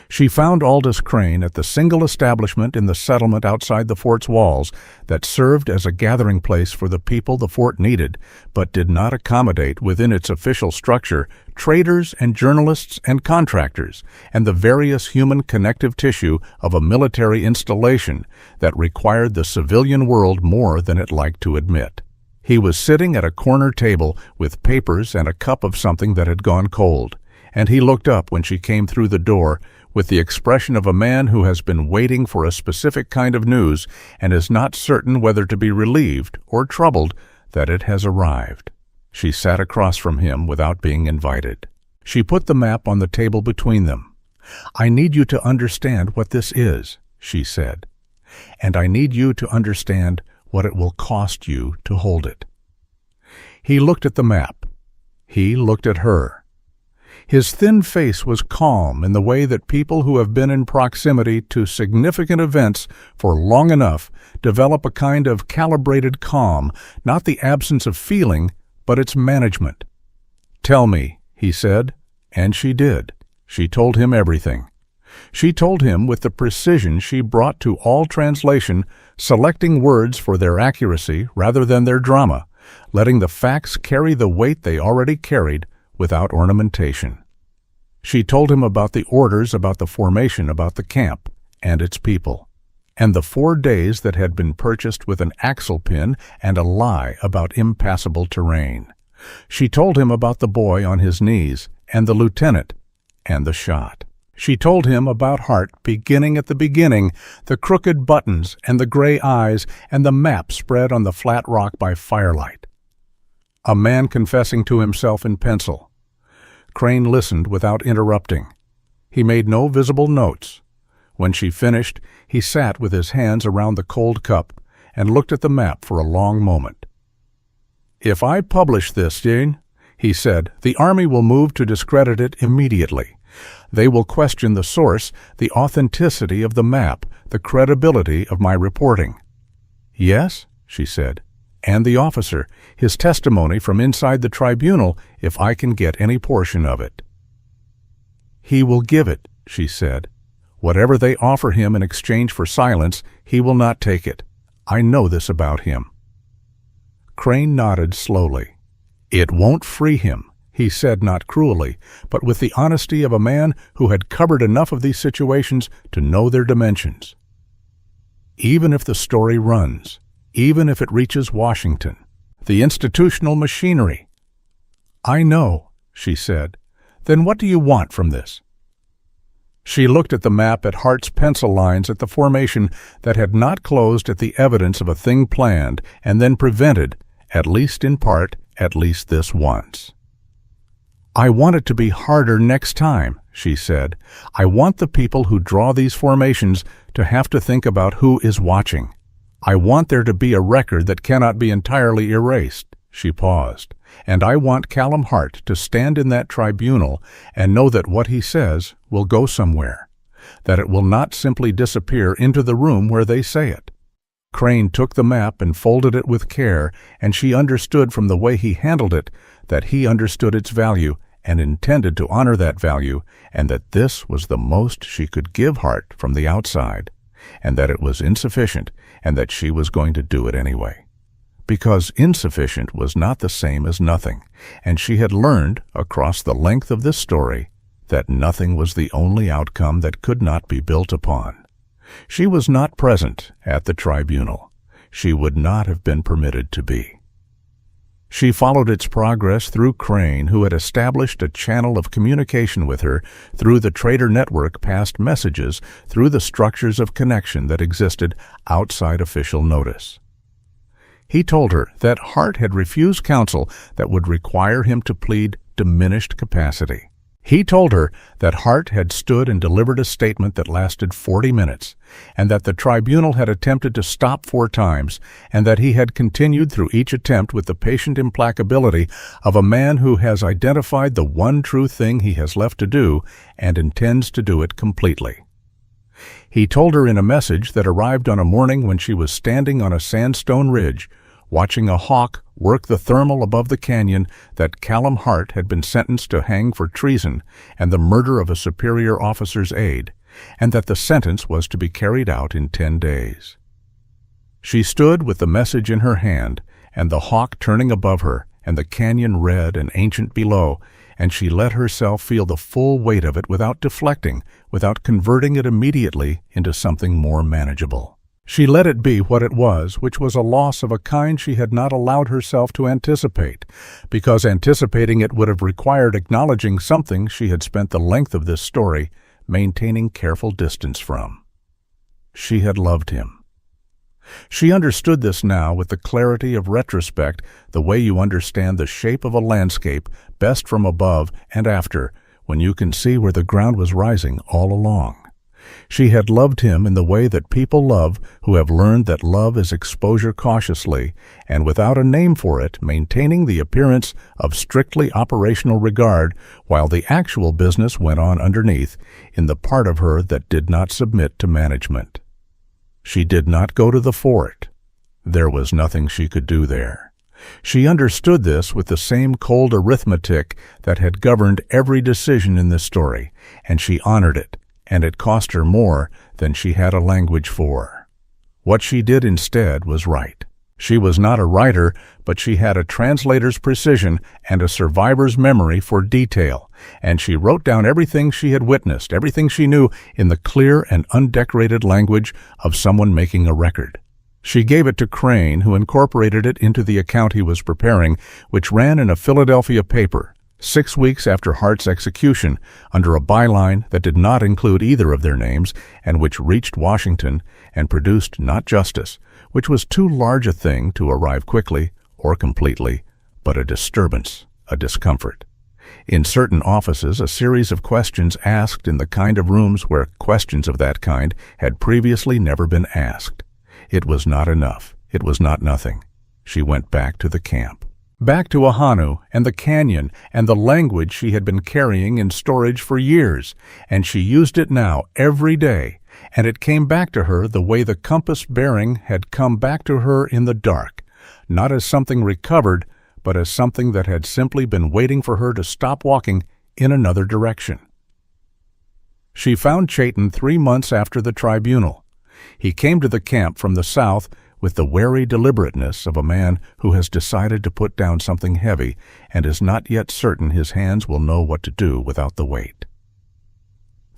She found Aldous Crane at the single establishment in the settlement outside the fort's walls that served as a gathering place for the people the fort needed, but did not accommodate within its official structure traders and journalists and contractors, and the various human connective tissue of a military installation that required the civilian world more than it liked to admit. He was sitting at a corner table with papers and a cup of something that had gone cold, and he looked up when she came through the door with the expression of a man who has been waiting for a specific kind of news and is not certain whether to be relieved or troubled that it has arrived. She sat across from him without being invited. She put the map on the table between them. "I need you to understand what this is," she said, "and I need you to understand what it will cost you to hold it." He looked at the map. He looked at her. His thin face was calm in the way that people who have been in proximity to significant events for long enough develop a kind of calibrated calm, not the absence of feeling, but its management. "Tell me," he said, and she did. She told him everything. She told him with the precision she brought to all translation, selecting words for their accuracy rather than their drama, letting the facts carry the weight they already carried without ornamentation. She told him about the orders, about the formation, about the camp and its people, and the 4 days that had been purchased with an axle pin and a lie about impassable terrain. She told him about the boy on his knees and the lieutenant and the shot. She told him about Hart beginning at the beginning, the crooked buttons and the gray eyes and the map spread on the flat rock by firelight. A man confessing to himself in pencil. Crane listened without interrupting. He made no visible notes. When she finished, he sat with his hands around the cold cup and looked at the map for a long moment. "If I publish this, Jane," he said, "the Army will move to discredit it immediately. They will question the source, the authenticity of the map, the credibility of my reporting." "Yes," she said, "and the officer, his testimony from inside the tribunal, if I can get any portion of it." "He will give it," she said. "Whatever they offer him in exchange for silence, he will not take it. I know this about him." Crane nodded slowly. "It won't free him," he said not cruelly, but with the honesty of a man who had covered enough of these situations to know their dimensions. Even if the story runs, even if it reaches Washington, the institutional machinery. I know, she said. Then what do you want from this? She looked at the map, at Hart's pencil lines, at the formation that had not closed at the evidence of a thing planned and then prevented, at least in part, at least this once. I want it to be harder next time, she said. I want the people who draw these formations to have to think about who is watching. I want there to be a record that cannot be entirely erased. She paused. And I want Callum Hart to stand in that tribunal and know that what he says will go somewhere, that it will not simply disappear into the room where they say it. Crane took the map and folded it with care, and she understood from the way he handled it that he understood its value and intended to honor that value, and that this was the most she could give Hart from the outside, and that it was insufficient, and that she was going to do it anyway. Because insufficient was not the same as nothing, and she had learned, across the length of this story, that nothing was the only outcome that could not be built upon. She was not present at the tribunal. She would not have been permitted to be. She followed its progress through Crane, who had established a channel of communication with her through the trader network, past messages, through the structures of connection that existed outside official notice. He told her that Hart had refused counsel that would require him to plead diminished capacity. He told her that Hart had stood and delivered a statement that lasted 40 minutes, and that the tribunal had attempted to stop 4 times, and that he had continued through each attempt with the patient implacability of a man who has identified the one true thing he has left to do and intends to do it completely. He told her in a message that arrived on a morning when she was standing on a sandstone ridge, watching a hawk work the thermal above the canyon, that Callum Hart had been sentenced to hang for treason and the murder of a superior officer's aide, and that the sentence was to be carried out in 10 days. She stood with the message in her hand, and the hawk turning above her, and the canyon red and ancient below, and she let herself feel the full weight of it without deflecting, without converting it immediately into something more manageable. She let it be what it was, which was a loss of a kind she had not allowed herself to anticipate, because anticipating it would have required acknowledging something she had spent the length of this story maintaining careful distance from. She had loved him. She understood this now with the clarity of retrospect, the way you understand the shape of a landscape best from above and after, when you can see where the ground was rising all along. She had loved him in the way that people love who have learned that love is exposure cautiously, and without a name for it, maintaining the appearance of strictly operational regard while the actual business went on underneath in the part of her that did not submit to management. She did not go to the fort. There was nothing she could do there. She understood this with the same cold arithmetic that had governed every decision in this story, and she honored it, and it cost her more than she had a language for. What she did instead was right. She was not a writer, but she had a translator's precision and a survivor's memory for detail, and she wrote down everything she had witnessed, everything she knew, in the clear and undecorated language of someone making a record. She gave it to Crane, who incorporated it into the account he was preparing, which ran in a Philadelphia paper, 6 weeks after Hart's execution, under a byline that did not include either of their names, and which reached Washington and produced not justice, which was too large a thing to arrive quickly or completely, but a disturbance, a discomfort. In certain offices, a series of questions asked in the kind of rooms where questions of that kind had previously never been asked. It was not enough. It was not nothing. She went back to the camp. Back to Ahanu and the canyon and the language she had been carrying in storage for years, and she used it now every day, and it came back to her the way the compass bearing had come back to her in the dark, not as something recovered, but as something that had simply been waiting for her to stop walking in another direction. She found Chayton 3 months after the tribunal. He came to the camp from the south with the wary deliberateness of a man who has decided to put down something heavy and is not yet certain his hands will know what to do without the weight.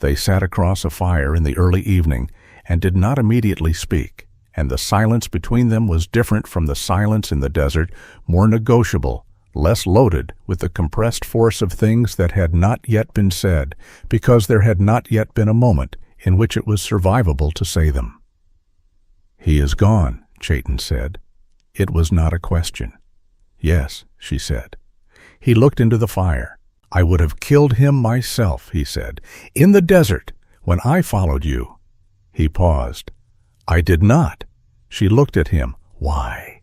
They sat across a fire in the early evening and did not immediately speak, and the silence between them was different from the silence in the desert, more negotiable, less loaded with the compressed force of things that had not yet been said, because there had not yet been a moment in which it was survivable to say them. "He is gone," Chayton said. It was not a question. "Yes," she said. He looked into the fire. "I would have killed him myself," he said. "In the desert, when I followed you." He paused. "I did not." She looked at him. "Why?"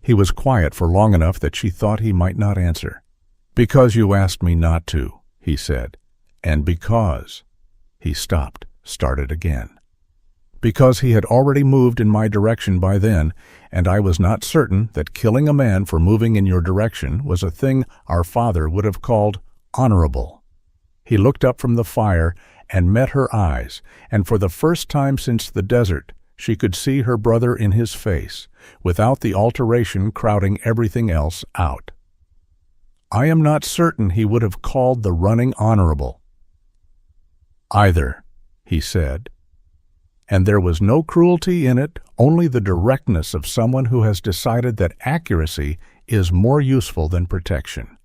He was quiet for long enough that she thought he might not answer. "Because you asked me not to," he said. "And because—" He stopped, started again. "Because he had already moved in my direction by then, and I was not certain that killing a man for moving in your direction was a thing our father would have called honorable." He looked up from the fire and met her eyes, and for the first time since the desert, she could see her brother in his face, without the alteration crowding everything else out. "I am not certain he would have called the running honorable." "Either," he said. And there was no cruelty in it, only the directness of someone who has decided that accuracy is more useful than protection.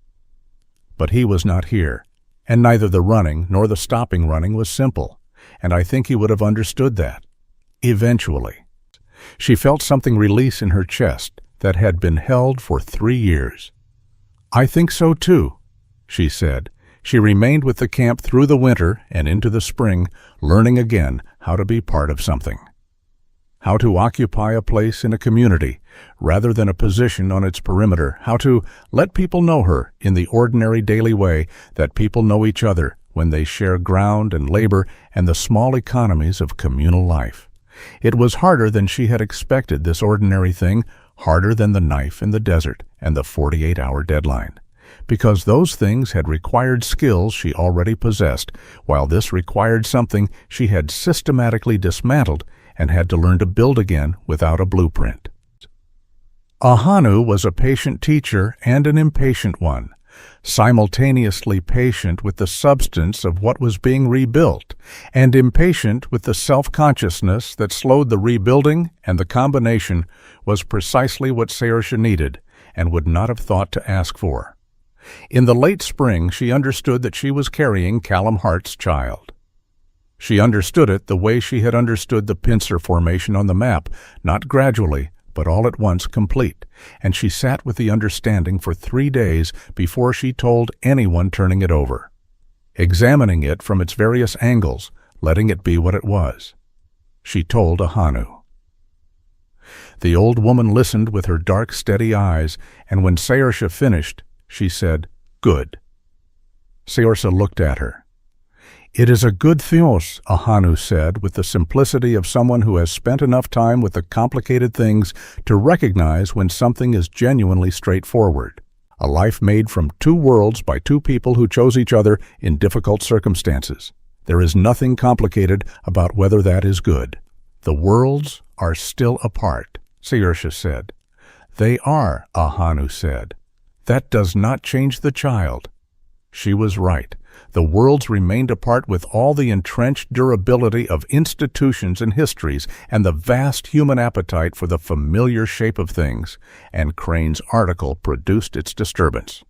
But he was not here, and neither the running nor the stopping running was simple, and I think he would have understood that. Eventually. She felt something release in her chest that had been held for 3 years. "I think so too," she said. She remained with the camp through the winter and into the spring, learning again how to be part of something. How to occupy a place in a community, rather than a position on its perimeter. How to let people know her in the ordinary daily way that people know each other when they share ground and labor and the small economies of communal life. It was harder than she had expected, this ordinary thing, harder than the knife in the desert and the 48-hour deadline. Because those things had required skills she already possessed, while this required something she had systematically dismantled and had to learn to build again without a blueprint. Ahanu was a patient teacher and an impatient one, simultaneously patient with the substance of what was being rebuilt, and impatient with the self-consciousness that slowed the rebuilding, and the combination was precisely what Saoirse needed and would not have thought to ask for. In the late spring, she understood that she was carrying Callum Hart's child. She understood it the way she had understood the pincer formation on the map, not gradually, but all at once complete, and she sat with the understanding for 3 days before she told anyone turning it over, examining it from its various angles, letting it be what it was. She told Ahanu. The old woman listened with her dark, steady eyes, and when Saoirse finished, she said, "Good." Saoirse looked at her. "It is a good theos," Ahanu said, with the simplicity of someone who has spent enough time with the complicated things to recognize when something is genuinely straightforward. A life made from 2 worlds by 2 people who chose each other in difficult circumstances. There is nothing complicated about whether that is good. "The worlds are still apart," Saoirse said. "They are," Ahanu said. "That does not change the child." She was right. The worlds remained apart with all the entrenched durability of institutions and histories and the vast human appetite for the familiar shape of things, and Crane's article produced its disturbance.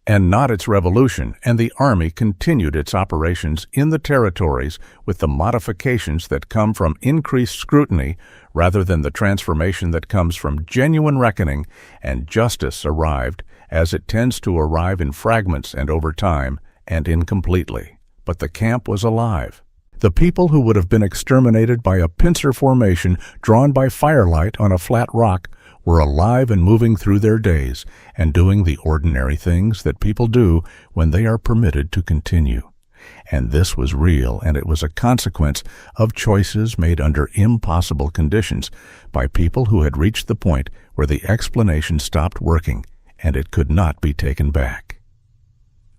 And not its revolution, and the army continued its operations in the territories with the modifications that come from increased scrutiny rather than the transformation that comes from genuine reckoning, and justice arrived, as it tends to arrive in fragments and over time, and incompletely. But the camp was alive. The people who would have been exterminated by a pincer formation drawn by firelight on a flat rock were alive and moving through their days, and doing the ordinary things that people do when they are permitted to continue. And this was real, and it was a consequence of choices made under impossible conditions by people who had reached the point where the explanation stopped working, and it could not be taken back.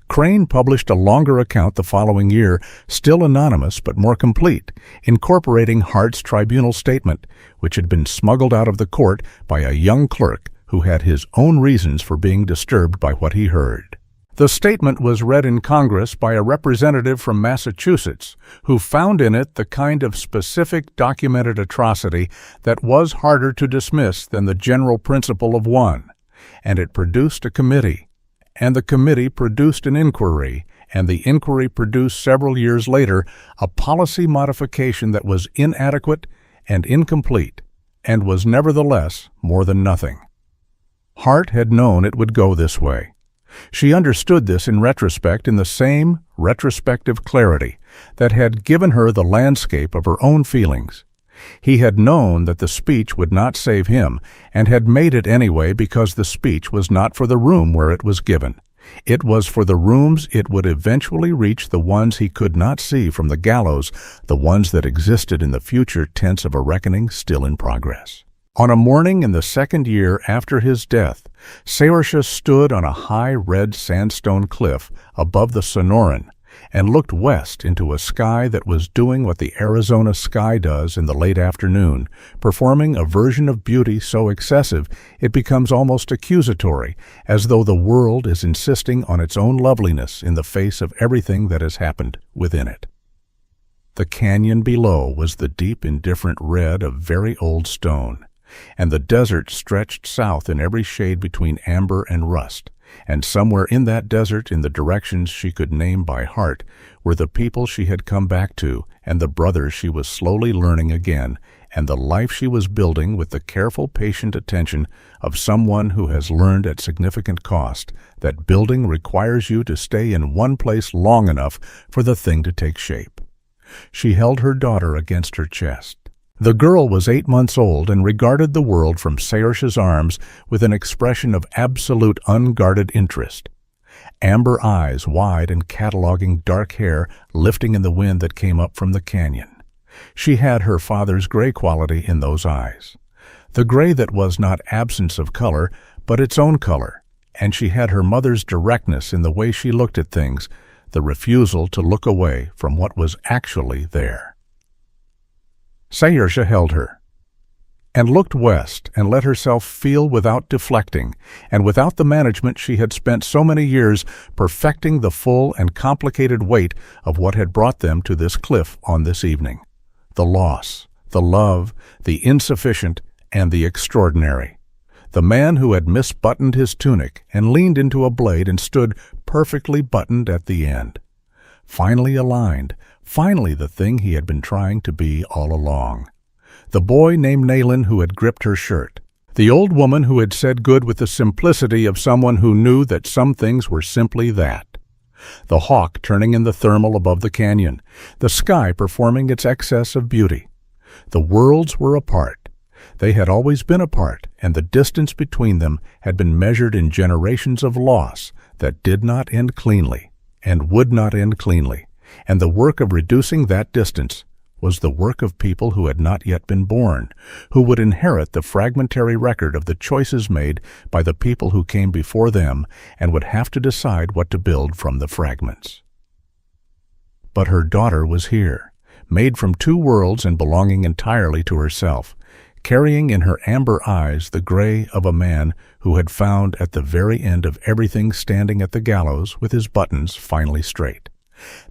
Crane published a longer account the following year, still anonymous but more complete, incorporating Hart's tribunal statement, which had been smuggled out of the court by a young clerk who had his own reasons for being disturbed by what he heard. The statement was read in Congress by a representative from Massachusetts who found in it the kind of specific documented atrocity that was harder to dismiss than the general principle of one, and it produced a committee. And the committee produced an inquiry, and the inquiry produced several years later a policy modification that was inadequate and incomplete, and was nevertheless more than nothing. Hart had known it would go this way. She understood this in retrospect in the same retrospective clarity that had given her the landscape of her own feelings. He had known that the speech would not save him, and had made it anyway because the speech was not for the room where it was given. It was for the rooms it would eventually reach, the ones he could not see from the gallows, the ones that existed in the future tense of a reckoning still in progress. On a morning in the second year after his death, Saoirse stood on a high red sandstone cliff above the Sonoran and looked west into a sky that was doing what the Arizona sky does in the late afternoon, performing a version of beauty so excessive it becomes almost accusatory, as though the world is insisting on its own loveliness in the face of everything that has happened within it. The canyon below was the deep, indifferent red of very old stone, and the desert stretched south in every shade between amber and rust. And somewhere in that desert, in the directions she could name by heart, were the people she had come back to, and the brothers she was slowly learning again, and the life she was building with the careful, patient attention of someone who has learned at significant cost that building requires you to stay in one place long enough for the thing to take shape. She held her daughter against her chest. The girl was 8 months old and regarded the world from Saoirse's arms with an expression of absolute unguarded interest. Amber eyes wide and cataloging dark hair lifting in the wind that came up from the canyon. She had her father's gray quality in those eyes. The gray that was not absence of color, but its own color. And she had her mother's directness in the way she looked at things, the refusal to look away from what was actually there. Saoirse held her, and looked west and let herself feel without deflecting, and without the management she had spent so many years perfecting the full and complicated weight of what had brought them to this cliff on this evening. The loss, the love, the insufficient, and the extraordinary. The man who had misbuttoned his tunic and leaned into a blade and stood perfectly buttoned at the end. Finally aligned, finally the thing he had been trying to be all along. The boy named Nayland who had gripped her shirt. The old woman who had said good with the simplicity of someone who knew that some things were simply that. The hawk turning in the thermal above the canyon. The sky performing its excess of beauty. The worlds were apart. They had always been apart, and the distance between them had been measured in generations of loss that did not end cleanly, and would not end cleanly. And the work of reducing that distance was the work of people who had not yet been born, who would inherit the fragmentary record of the choices made by the people who came before them and would have to decide what to build from the fragments. But her daughter was here, made from two worlds and belonging entirely to herself, carrying in her amber eyes the gray of a man who had found at the very end of everything standing at the gallows with his buttons finally straight.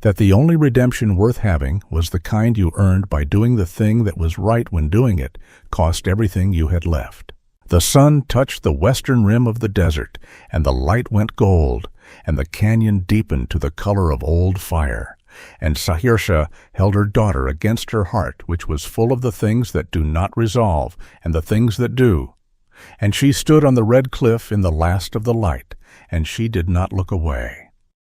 That the only redemption worth having was the kind you earned by doing the thing that was right when doing it cost everything you had left. The sun touched the western rim of the desert, and the light went gold, and the canyon deepened to the color of old fire. And Saoirse held her daughter against her heart, which was full of the things that do not resolve and the things that do. And she stood on the red cliff in the last of the light, and she did not look away.